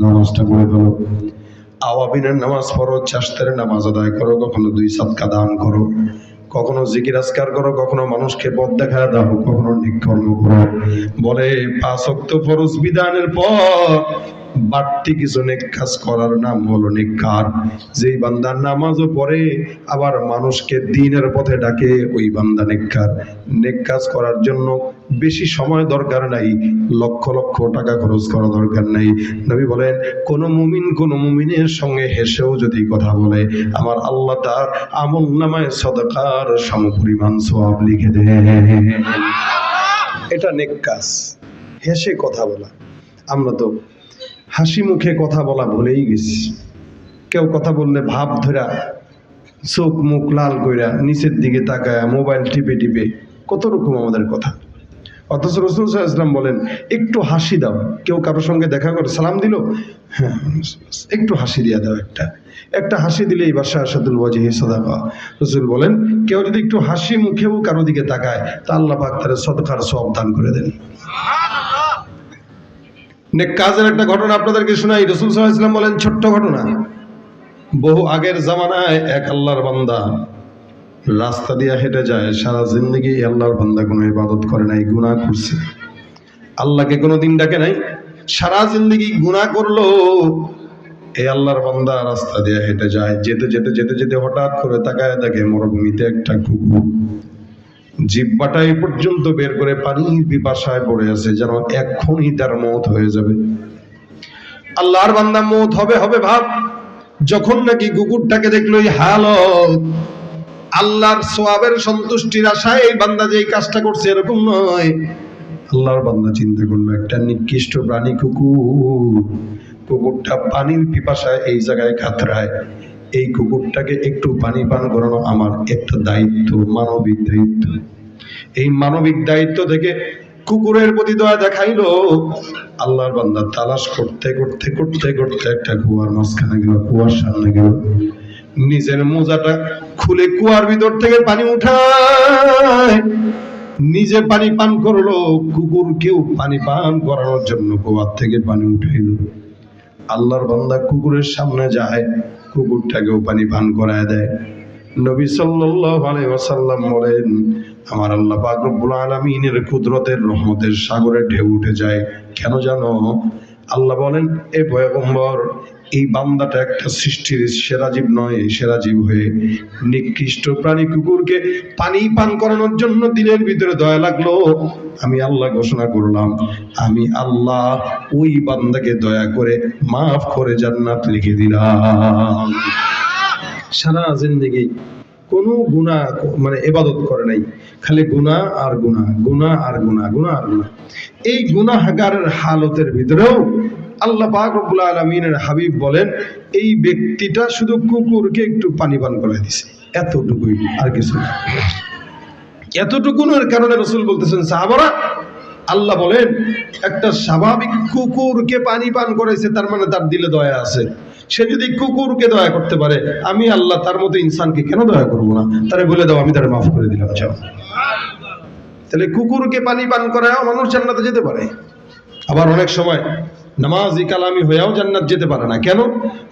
নামাজটা পড়ে ফেলো, আওয়াবিনের নামাজ পড়ো, চাশতের নামাজ আদায় করো, কখনো 2 সাদকা দান করো, কখনো জিকির আজকার করো, কখনো মানুষকে পথ দেখা দাও, কখনো নেক কর্ম করো। বলে 5 ওয়াক্ত ফরজ বিধানের পর বাড়তি কিছু নেক কাজ করার নাম হলো নেককার। যেই বান্দা নামাজও পড়ে আবার মানুষকে দ্বীনের পথে ডাকে, ওই বান্দা নেককার। নেক কাজ করার জন্য বেশি সময় দরকার নাই, লক্ষ লক্ষ টাকা খরচ করা দরকার নাই। নবী বলেন কোন মুমিনের সঙ্গে হেসেও যদি কথা বলে, আমার আল্লাহ তার আমলনামায় সাদাকার সমপরিমাণ সওয়াব লিখে দেন। এটা নেক কাজ, হেসে কথা বলা। আমরা তো হাসি মুখে কথা বলা ভুলেই গেছি। কেউ কথা বললে ভাব ধরা, চোখ মুখ লাল কইরা, নিচের দিকে তাকায়, মোবাইল টিপে টিপে, কত রকম আমাদের কথা। অথচ রাসূল সাল্লাল্লাহু আলাইহি ওয়াসাল্লাম বলেন একটু হাসি দাও। কেউ কারোর সঙ্গে দেখা করে সালাম দিল, হ্যাঁ একটু হাসি দিয়ে দাও, একটা হাসি দিলেই বাশাশাতুল ওয়াজহি সাদাকা। রাসূল বলেন কেউ যদি একটু হাসি মুখেও কারো দিকে তাকায় তা আল্লাহ পাক তার সদকার সওয়াব দান করে দেন। নেক কাজের একটা ঘটনা আপনাদেরকে শোনাই। রাসূল সাল্লাল্লাহু আলাইহি ওয়াসাল্লাম বলেন ছোট্ট ঘটনা, বহু আগের জামানায় এক আল্লাহর বান্দা রাস্তা দিয়ে হেঁটে যায়। সারা জিন্দগি আল্লাহর বান্দা কোনো ইবাদত করে নাই, গুনাহ করছে, আল্লাহকে কোনোদিন ডাকে নাই, সারা জিন্দগি গুনাহ করলো। এই আল্লাহর বান্দা রাস্তা দিয়ে হেঁটে যায়, যেতে যেতে যেতে যেতে হঠাৎ করে তাকায় দেখে মরুভূমিতে একটা কুকুর জিহ্বাটা এই পর্যন্ত বের করে পানির পিপাসায় পড়ে আছে, যেন এক্ষুনি তার মওত হয়ে যাবে। আল্লাহর বান্দা মওত হবে হবে ভাব, যখন নাকি কুকুরটাকে দেখলো এই হালত, আল্লাহর সওয়াবের সন্তুষ্টির আশায় এই বান্দা যে এই কাজটা করছে এরকম নয়। আল্লাহর বান্দা চিন্তা করলো একটা নিকৃষ্ট প্রাণী কুকুর, কুকুরটা পানির পিপাসায় এই জায়গায় কাতরায়, এই কুকুরটাকে একটু পানি পান করানো আমার একটা দায়িত্ব, মানবিক দায়িত্ব। এই মানবিক দায়িত্ব থেকে কুকুরের প্রতি দয়া দেখাইলো। আল্লাহর বান্দা তালাশ করতে করতে করতে করতে একটা কুয়ার মাঝখানে গেল, কুয়ার সামনে গেল, নিজের মোজাটা খুলে কুয়ার ভিতর থেকে পানি উঠায় নিজে পানি পান করলো। কুকুরকেও পানি পান করানোর জন্য কুয়ার থেকে পানি উঠাইলো। আল্লাহর বান্দা কুকুরের সামনে যায়, কুকুরটাকেও পানি পান করায় দেয়। নবী সাল্লাল্লাহু আলাইহি ওয়াসাল্লাম বলেন আমার আল্লাহ পাক রব্বুল আলামিনের কুদরতের রহমতের সাগরে ঢেউ উঠে যায়। কেন জানো? আল্লাহ বলেন এ পয়গম্বর, এই বান্দাটা একটা সৃষ্টির সেরা জীব নয়, সেরা জীব হয়ে নিকৃষ্ট প্রাণী কুকুরকে পানি পান করানোর জন্য দিলের ভিতরে দয়া লাগলো। আমি আল্লাহ ঘোষণা করলাম, আমি আল্লাহ ওই বান্দাকে দয়া করে মাফ করে জান্নাত লিখে দিলাম। সারা জিন্দেগি কোনো গুনাহ মানে ইবাদত করে নাই, খালি গুনাহ আর গুনাহ, গুনাহ আর গুনাহ, গুনাহ আর গুনাহ। এই গুনাহগারের হালতের ভিতরেও আল্লাহ পাক রব্বুল আলামিনের হাবিব বলেন এই ব্যক্তিটা শুধু কুকুরকে একটু পানি পান করে দিছে, এতটুকুই, আর কিছু না। এতটুকুনের কারণে রাসূল বলতেছেন সাহাবারা, আল্লাহ বলেন একটা স্বাভাবিক কুকুরকে পানি পান করাইছে, তার মানে তার দিলে দয়া আছে। সে যদি কুকুরকে দয়া করতে পারে, আমি আল্লাহ তার মতো ইনসানকে কেন দয়া করবো না? তারে বলে দাও আমি তারে মাফ করে দিলাম, যাও। তাহলে কুকুরকে পানি পান করায়ও মানুষ জান্নাতে যেতে পারে। আবার অনেক সময় নামাজি কালামি হয়েও জান্নাত যেতে পারে না। কেন?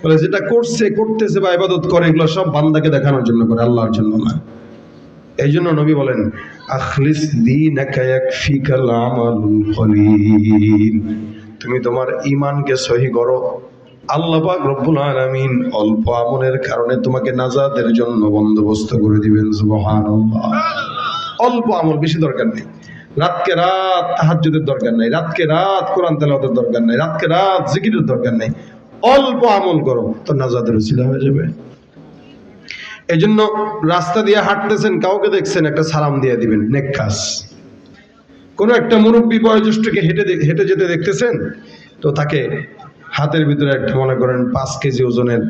বলে যেটা করছে, করতেছে বা ইবাদত করে, এগুলো সব বান্দাকে দেখানোর জন্য করে, আল্লাহর জন্য না। এই জন্য নবী বলেন আখলিস দীনাকা ইয়াকফিকাল আমালুল কলিল, তুমি তোমার ঈমানকে সহি করো, আল্লাহ পাক রব্বুল আলামিন অল্প আমলের কারণে তোমাকে নাজাতের জন্য বন্দোবস্ত করে দিবেন। সুবহানাল্লাহ। অল্প আমল, বেশি দরকার নেই। রাতকে রাত তাহাজ্জুদের দরকার নাই, রাতকে রাত কোরআন তেলাওয়াতের দরকার নাই, রাতকে রাত জিকিরের দরকার নাই। অল্প আমল করো, তো নাজাতের উসিলা হয়ে যাবে। এই জন্য রাস্তা দিয়ে হাঁটতেছেন, কাউকে দেখছেন, একটা সালাম দিয়ে দিবেন, নেক কাজ। কোনো একটা মুরব্বী বয়োজ্যেষ্ঠকে হেঁটে যেতে দেখতেছেন, তো তাকে হাতের ভিতরে একটা মনে করেন 5 কেজি ওজনের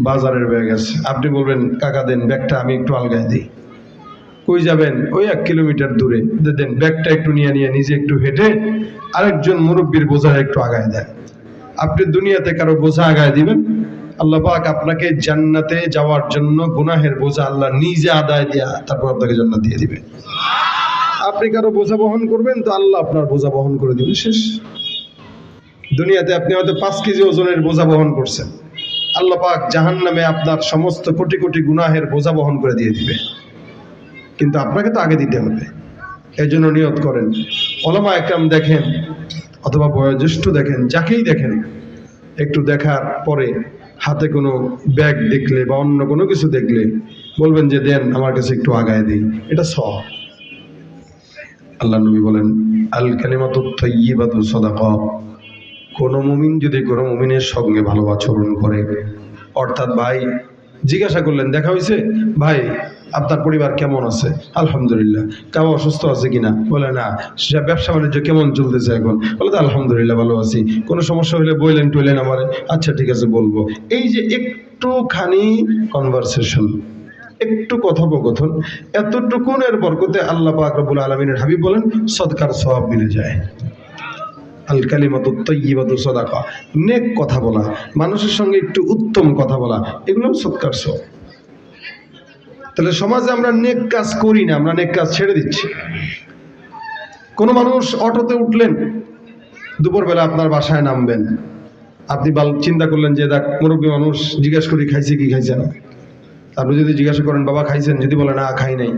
বাজারের ব্যাগ আছে, আপনি বলবেন কাকা দেন ব্যাগটা, আমি একটু আলগায় দিই। কই যাবেন? ওই 1 কিলোমিটার দূরে, দেন ব্যাগটা একটু নিয়ে নিজে একটু হেঁটে আরেকজন মুরব্বীর বোঝা একটু আগায় দেন। আপনি দুনিয়াতে কারো বোঝা আগায় দিবেন, আল্লাহ পাক আপনাকে জান্নাতে যাওয়ার জন্য গুনাহের বোঝা আল্লাহ নিজে আদায় দিয়া তারপর আপনাকে জান্নাত দিয়ে দিবে। আপনি কারো বোঝা বহন করবেন, তো আল্লাহ আপনার বোঝা বহন করে দিবে, শেষ। দুনিয়াতে আপনি হয়তো 5 কেজি ওজনের বোঝা বহন করছেন, আল্লাহ পাক জাহান্নামে আপনার সমস্ত কোটি কোটি গুনাহের বোঝা বহন করে দিয়ে দিবে। কিন্তু আপনাকে তো আগে দিতে হবে। এই জন্য নিয়ত করেন। ওলামা একরাম দেখেন অথবা বয়োজ্যেষ্ঠ দেখেন, যাকেই দেখেন, একটু দেখার পরে হাতে কোনো ব্যাগ দেখলে বা অন্য কোনো কিছু দেখলে বলবেন যে দেন, আমার কাছে একটু আগায় দিই, এটা সওয়াব। আল্লাহ নবী বলেন, আল কালিমাতুত তাইয়্যিবাতু সাদাকা। কোন মুমিন যদি কোনো মুমিনের সঙ্গে ভালো আচরণ করে, অর্থাৎ ভাই জিজ্ঞাসা করলেন দেখা হয়েছে, ভাই আপনার পরিবার কেমন আছে, আলহামদুলিল্লাহ। কেউ অসুস্থ আছে কিনা, বলে না। সে ব্যবসা বাণিজ্য কেমন চলতেছে এখন, বলে তো আলহামদুলিল্লাহ ভালো আছি। কোনো সমস্যা হলে বললেন টইলেন আমারে, আচ্ছা ঠিক আছে বলবো। এই যে একটুখানি কনভারসেশন, একটু কথোপকথন, এতটুকুনের বরকতে আল্লাহ পাক রব্বুল আলামিনের হাবিব বলেন সদকার সওয়াব মিলে যায়। আল কালিমাতুত তাইয়্যিবাতু সাদাকা, নেক কথা বলা, মানুষের সঙ্গে একটু উত্তম কথা বলা, এগুলো সদকার সওয়াব। তাহলে সমাজে আমরা নেক কাজ করি না, আমরা নেক কাজ ছেড়ে দিচ্ছি। কোনো মানুষ অটোতে উঠলেন, দুপুরবেলা আপনার বাসায় নামবেন, আপনি চিন্তা করলেন যে দেখ মুরব্বী মানুষ, জিজ্ঞেস করি খাইছে কি খাইছে না। আপনি যদি জিজ্ঞাসা করেন বাবা খাইছেন, যদি বলে না খাই নাই,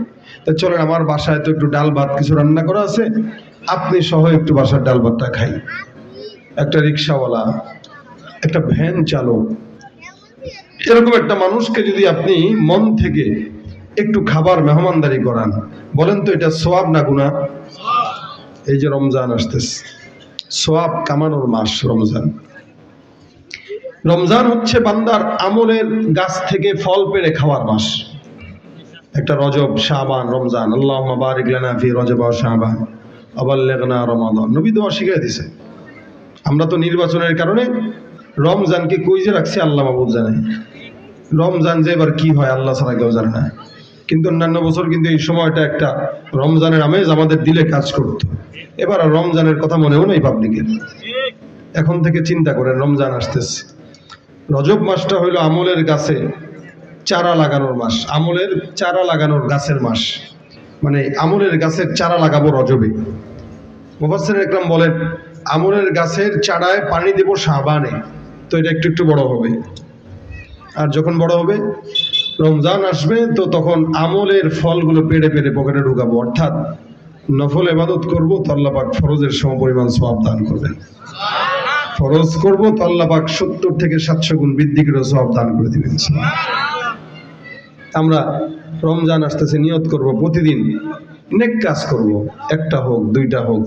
তা চলেন আমার বাসায় তো একটু ডাল ভাত কিছু রান্না করা আছে, আপনি সহ একটু বাসার ডাল ভাতটা খাই। একটা রিক্সাওয়ালা, একটা ভ্যান চালক, এরকম একটা মানুষকে যদি আপনি মন থেকে একটু খাবার মেহমানদারি করান, বলেন তো এটা সওয়াব না গুনাহ? এই যে রমজান আসতেছে, সওয়াব কামানোর মাস রমজান। রমজান হচ্ছে বান্দার আমলের গাছ থেকে ফল পেড়ে খাওয়ার মাস। একটা রজব, শাবান, রমজান। আল্লাহুম্মা বারিক লানা ফি রজব ওয়া শাবান ওয়া বাল্লিগনা রমাদান। নবী দোয়া শিখিয়ে দিয়েছে। আমরা তো নির্বাচনের কারণে রমজানকে কই যে রাখছি আল্লাহ মাবুদ জানে। রমজান যে এবার কি হয় আল্লাহ ছাড়া কেউ জানে না। কিন্তু অন্যান্য বছর কিন্তু এই সময়টা একটা রমজানের আমেজ আমাদের দিলে কাজ করত। এবার আর রমজানের কথা মনেও নেই পাবলিকের। এখন থেকে চিন্তা করেন, রমজান আসতেছে। রজব মাসটা হইল আমলের গাছে চারা লাগানোর মাস, আমলের চারা লাগানোর গাছের মাস। মানে আমলের গাছের চারা লাগাবো রজবে। মুফাসসির একরাম বলেন আমলের গাছের চারায় পানি দেব শাবানে, তো এটা একটু একটু বড় হবে। আর যখন বড় হবে, রমজান আসবে, তো তখন আমলের ফলগুলো পেড়ে পেড়ে পকেটে ঢুকাবো। অর্থাৎ নফল ইবাদত করবো তো আল্লাহ পাক ফরজের সমপরিমাণ সওয়াব দান করবেন। ফরজ করবো তো আল্লাহ পাক 70 থেকে 700 গুণ বৃদ্ধি করে সওয়াব দান করে দিবেন। আমরা রমজান আসতেছে, নিয়ত করব প্রতিদিন নেক কাজ করব। একটা হোক, দুইটা হোক,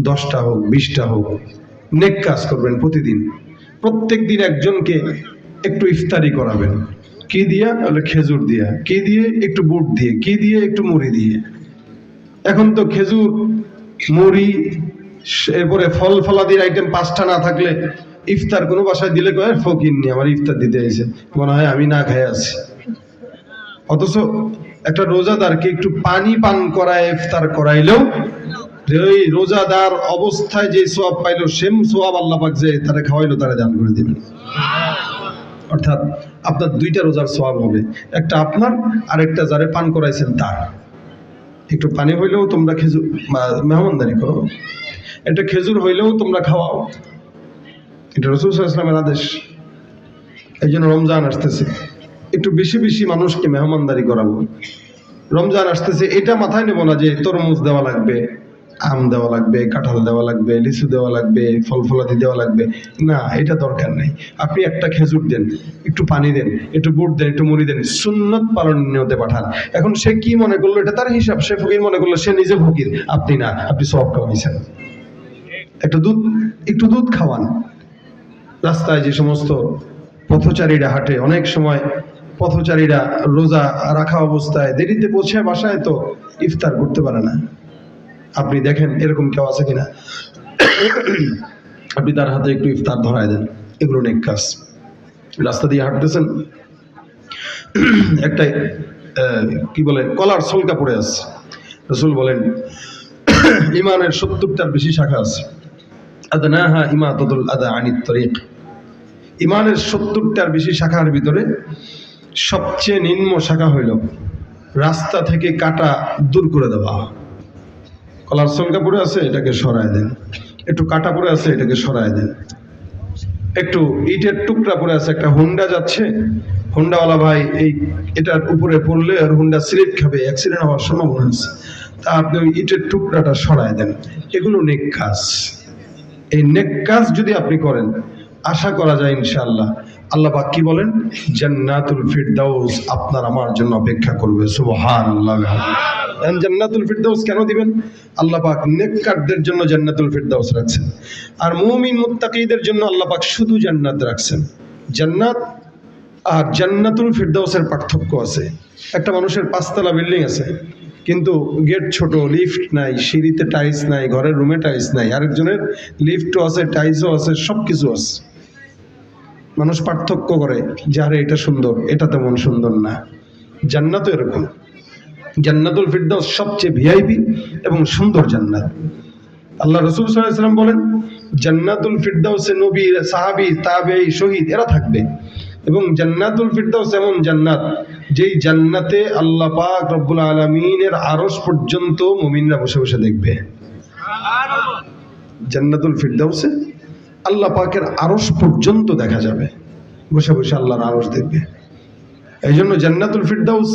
10টা হোক, 20টা হোক, নেক কাজ করবেন প্রতিদিন। প্রত্যেক দিন একজনকে একটু ইফতারি করাবেন। কি দিয়া? বলে খেজুর দিয়া। কি দিয়ে? একটু বুট দিয়ে। কি দিয়ে? একটু মুড়ি দিয়ে। এখন তো খেজুর, মুড়ি, এরপরে ফল ফলাদির আইটেম 5টা না থাকলে ইফতার কোনো বাসায় দিলে কয় ফকির নিয়ে আমার ইফতার দিতে এসে, মনে হয় আমি না খেয়ে আছি। অথচ একটা রোজাদারকে একটু পানি পান করায় ইফতার করাইলেও ওই রোজাদার অবস্থায় যে সওয়াব পাইলো, সেম সওয়াব আল্লাহ পাক যে তারে খাওয়াইলো তারে দান করে দিবেন। অর্থাৎ আপনার 2টা রোজার সওয়াব হবে, একটা আপনার আর একটা যারে পান করাইছেন তার। একটু পানি হইলেও তোমরা খেজুর মেহমানদারি করো, একটা খেজুর হইলেও তোমরা খাওয়াও। এটা রাসূল সাল্লাল্লাহু আলাইহি ওয়াসাল্লামের আদেশ। এই জন্য রমজান আসতেছে, একটু বেশি বেশি মানুষকে মেহমানদারি করাবো। রমজান আসতেছে, এটা মাথায় নেব না যে তরমুজ দেওয়া লাগবে, আম দেওয়া লাগবে, কাঁঠাল দেওয়া লাগবে, লিচু দেওয়া লাগবে, ফল ফলাদি দেওয়া লাগবে। না, এটা দরকার নেই। আপনি একটা খেজুর দেন, একটু পানি দেন, একটু বুট দেন, একটু মুড়ি দেন, সুন্নত পালন নিয়তে পাঠান। এখন সে কি মনে করলো এটা তার হিসাব। সে ফকির মনে করলো, সে নিজে ফকির, আপনি না, আপনি সওয়াব কামাইছেন। একটু দুধ খাওয়ান। রাস্তায় যে সমস্ত পথচারীরা হাঁটে, অনেক সময় পথচারীরা রোজা রাখা অবস্থায় দেরিতে পৌঁছে বাসায়, তো ইফতার করতে পারে না। আপনি দেখেন এরকম কেউ আছে কিনা, আপনি তার হাতে একটু ইফতার ধরায় দেন। এগুলো নেক কাজ। রাস্তা দিয়ে হাঁটতেছেন, একটা কি বলে কলার ছলকা পড়ে আছে। রাসূল বলেন ইমানের 70টার বেশি শাখা আছে। আদনাহা ইমাতাতুল আদা আনিত তরিক। ইমানের 70টার বেশি শাখার ভিতরে সবচেয়ে নিম্ন শাখা হইল রাস্তা থেকে কাটা দূর করে দেওয়া। কলার ছলকা পড়ে আছে, এটাকে সরায় দেন। একটু কাটা পড়ে আছে, এটাকে সরায় দেন। একটু ইটের টুকরা পড়ে আছে, একটা হুন্ডা যাচ্ছে, হুন্ডাওয়ালা ভাই এটার উপরে পড়লে আর হুন্ডা স্লিপ খাবে, অ্যাক্সিডেন্ট হওয়ার সম্ভাবনা আছে, তা আপনি ওই ইটের টুকরাটা সরায় দেন। এগুলো নেক কাজ। এই নেক কাজ যদি আপনি করেন, আশা করা যায় ইনশাআল্লাহ আল্লাহ পাক কি বলেন, জান্নাতুল ফিরদাউস আপনার আমার জন্য অপেক্ষা করবে। সুবহানাল্লাহ। জান্নাতুল ফিরদাউস কেন দিবেন? আল্লাহ পাক নেককারদের জন্য জান্নাতুল ফিরদাউস রাখছেন, আর মুমিন মুত্তাকিদের জন্য আল্লাহ পাক শুধু জান্নাত রাখছেন। জান্নাত আর জান্নাতুল ফিরদাউসের পার্থক্য আছে। একটা মানুষের 5 তলা বিল্ডিং আছে, কিন্তু গেট ছোট, লিফট নাই, সিঁড়িতে টাইলস নাই, ঘরের রুমে টাইলস নাই। আরেকজনের লিফটও আছে, টাইলসও আছে, সব কিছু আছে। মানুষ পার্থক্য করে যে আরে এটা সুন্দর, এটা তেমন সুন্দর না। জান্নাতও এরকম। জান্নাতুল ফিরদাউস সবচেয়ে ভিআইপি এবং সুন্দর জান্নাত। আল্লাহ রাসূল সাল্লাল্লাহু আলাইহি ওয়াসাল্লাম বলেন, জান্নাতুল ফিরদাউসে নবী, সাহাবী, তাবেঈ, শহীদ এরা থাকবে। এবং জান্নাতুল ফিরদাউস এমন জান্নাত, যেই জান্নাতে আল্লাহ পাক রব্বুল আলামিনের আরশ পর্যন্ত মুমিনরা বসে বসে দেখবে। জান্নাতুল ফিরদাউসে আল্লাহ পাকের আরশ পর্যন্ত দেখা যাবে, বসে বসে আল্লাহর আরশ দেখবে। এই জন্য জান্নাতুল ফিরদাউস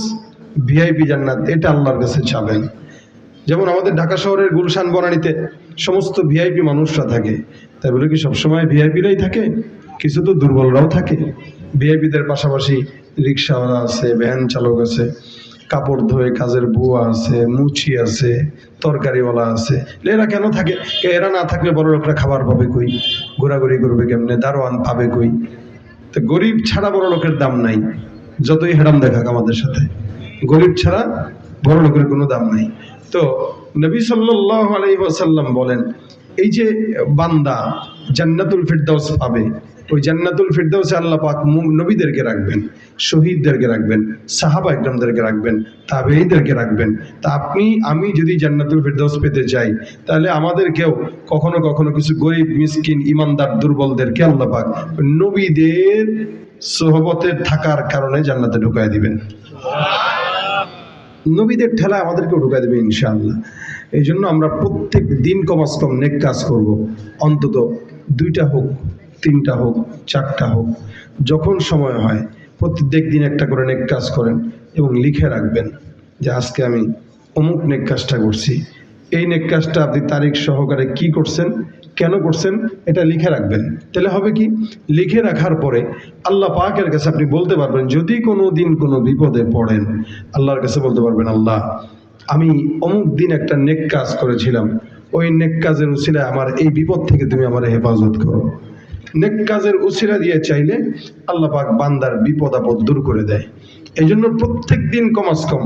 ভিআইপি জান্নাত, এটা আল্লাহর কাছে চাবেন। যেমন আমাদের ঢাকা শহরের গুলশান বনানীতে সমস্ত ভিআইপি মানুষরা থাকে, তাই বলে কি সবসময় ভিআইপিরাই থাকে? কিছু তো দুর্বলরাও থাকে। ভিআইপিদের পাশাপাশি রিক্সাওয়ালা আছে, ভ্যান চালক আছে, কাপড় ধোয়ে কাজের বুয়া আছে, মুচি আছে, তরকারিওয়ালা আছে। এরা কেন থাকে? এরা না থাকলে বড় লোকরা খাবার পাবে কই, ঘোরাঘুরি করবে কেমনে, দারোয়ান পাবে কই? তো গরিব ছাড়া বড় লোকের দাম নাই, যতই হেরাম দেখাক আমাদের সাথে, গরিব ছাড়া বড় লোকের কোনো দাম নাই। তো নবী সাল্লাল্লাহু আলাইহি ওয়াসাল্লাম বলেন, এই যে বান্দা জান্নাতুল ফিরদাউস পাবে, ওই জান্নাতুল ফিরদাউসে আল্লাহ পাক নবীদেরকে রাখবেন, শহীদদেরকে রাখবেন, সাহাবা ইকরামদেরকে রাখবেন, তাবেঈদেরকে রাখবেন। তা আপনি আমি যদি জান্নাতুল ফিরদাউস পেতে চাই, তাহলে আমাদেরকেও কখনো কখনো কিছু গরিব, মিসকিন, ইমানদার, দুর্বলদেরকে আল্লাহ পাক নবীদের সোহবতে থাকার কারণে জান্নাতে ঢুকায় দিবেন। নবীদের ঠেলা আমাদেরকেও ঢুকায় দেবে ইনশাআল্লাহ। এই জন্য আমরা প্রত্যেক দিন কমাস কম নেক কাজ করব, অন্তত 2টা হোক, 3টা হোক, 4টা হোক, যখন সময় হয় প্রত্যেক দিন একটা করে নেক কাজ করেন এবং লিখে রাখবেন যে আজকে আমি অমুক নেক কাজটা করছি। এই নেক কাজটা আপনি তারিখ সহকারে কি করছেন, কেন করছেন, এটা লিখে রাখবেন। তাহলে হবে কি, লিখে রাখার পরে আল্লাহ পাকের কাছে আপনি বলতে পারবেন, যদি কোনো দিন কোনো বিপদে পড়েন আল্লাহর কাছে বলতে পারবেন, আল্লাহ আমি অমুক দিন একটা নেক কাজ করেছিলাম, ওই নেক কাজের উসিলায় আমার এই বিপদ থেকে তুমি আমার হেফাজত করো। নেক কাজের উসিলা দিয়ে চাইলে আল্লাহ পাক বান্দার বিপদ আপদ দূর করে দেয়। এই জন্য প্রত্যেক দিন কমাস কম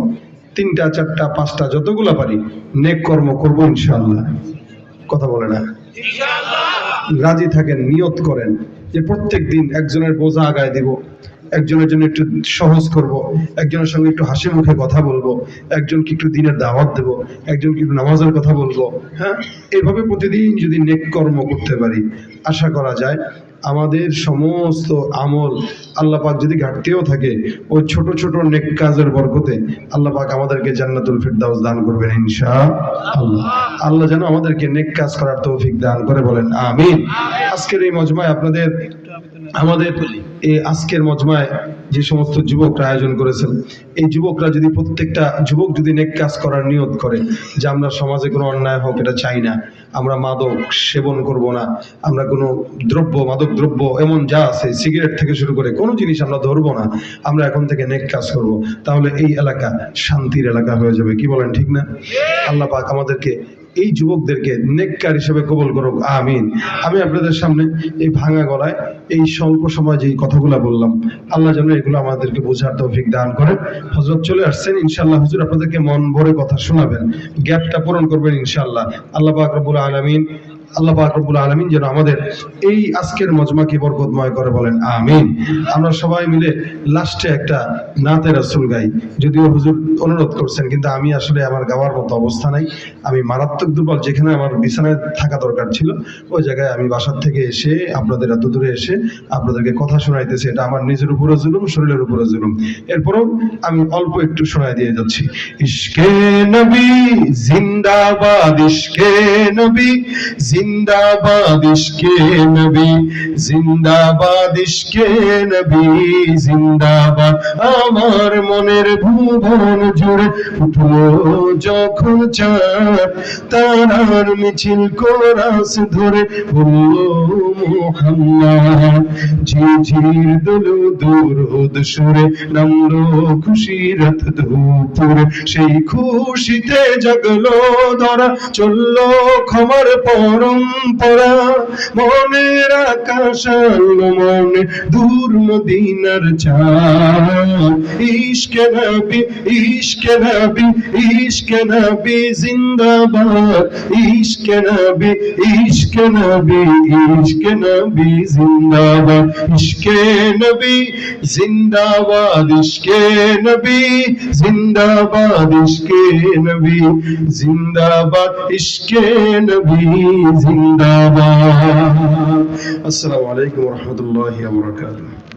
3টা, 4টা, 5টা যতগুলা পারি নেক কর্ম করবো ইনশাআল্লাহ। কথা বলে না? রাজি থাকেন, নিয়ত করেন যে প্রত্যেক দিন একজনের বোঝা আগায় দিব, একজনের জন্য একটু সহজ করব, একজনের সঙ্গে একটু হাসি মুখে কথা বলবো, একজনকে একটু দিনের দাওয়াত দেব, একজনকে একটু নামাজের কথা বলবো। হ্যাঁ, এইভাবে প্রতিদিন যদি নেক কর্ম করতে পারি, আশা করা যায় আমাদের সমস্ত আমল আল্লাহ পাক যদি ঘাটতেও থাকে, ওই ছোট ছোট নেক কাজের বরকতে আল্লাহ পাক আমাদেরকে জান্নাতুল ফিরদাউস দান করবেন ইনশাআল্লাহ। আল্লাহ যেন আমাদেরকে নেক কাজ করার তৌফিক দান করে, বলেন আমিন। আজকের এই মজমায় আমাদের এই আজকের মজমায় যে সমস্ত যুবকরা আয়োজন করেছেন, এই যুবকরা যদি প্রত্যেকটা যুবক যদি নেক কাজ করার নিয়ত করে যে আমরা সমাজে কোনো অন্যায় হোক এটা চাই না, আমরা মাদক সেবন করব না, আমরা কোনো দ্রব্য, মাদক দ্রব্য এমন যা আছে সিগারেট থেকে শুরু করে কোনো জিনিস আমরা ধরবো না, আমরা এখন থেকে নেক কাজ করব, তাহলে এই এলাকা শান্তির এলাকা হয়ে যাবে। কি বলেন, ঠিক না? আল্লাহ পাক আমাদেরকে এই যুবকদেরকে নেককার হিসেবে কবুল করুক, আমিন। আমি আপনাদের সামনে এই ভাঙা গলায় এই স্বল্প সময় যে কথাগুলো বললাম, আল্লাহ যেন এগুলো আমাদেরকে বোঝার তৌফিক দান করেন। হযরত চলে আসছেন ইনশাআল্লাহ, হুজুর আপনাদেরকে মন ভরে কথা শোনাবেন, গ্যাপটা পূরণ করবেন ইনশাআল্লাহ। আল্লাহ পাক রব্বুল আলামিন যেন আমাদের এই আজকের মজমাকে বরকতময় করে, বলেন আমিন। আমরা সবাই মিলে লাস্টে একটা নাতে রাসূল গাই, যদিও হুজুর অনুরোধ করছেন, কিন্তু আমি আসলে আমার গাওয়ার মতো অবস্থা নাই, আমি মারাত্মক দুর্বল। যেখানে আমার বিছানায় থাকা দরকার ছিল ওই জায়গায় আমি বাসার থেকে এসে আপনাদের এত দূরে এসে আপনাদেরকে কথা শোনাইতেছি, এটা আমার নিজের উপরে জুলুম, শরীরের উপরে জুলুম। এরপরও আমি অল্প একটু শোনায় দিয়ে যাচ্ছি। ইশকে নবী জিন্দাবাদ, ইশকে নবী জিন্দাবাদ ইশকে নবী, জিন্দাবাদ ইশকে নবী, জিন্দাবাদ। আমার মনের ভুবন জুড়ে উঠলো যখন চাঁদ, তারার মিছিল কোরাস ধরে বলল মুহাম্মদ। ঝিঝির দোলো দুরুদ সুরে নামলো খুশিরাত দুপুরে, সেই খুশিতে জাগলো ধরা, চললো ক্ষমার পরম্পরা। মনের আকাশ আলো মনে দূর মদিনার চাঁদ। ইশকে নবী, ইশকে নবী, ইশকে নবী জিন্দাবাদ, ইশকে নবী, ইশকে নবী, ইশকে নবী জিন্দাবাদ, ইশকে নবী জিন্দাবাদ, ইশকে নবী জিন্দাবাদ, ইশকে নবী জিন্দাবাদ, ইশকে নবী জিন্দাবাদ। আসসালামু আলাইকুম ওয়া রাহমাতুল্লাহি ওয়া বারাকাতুহু।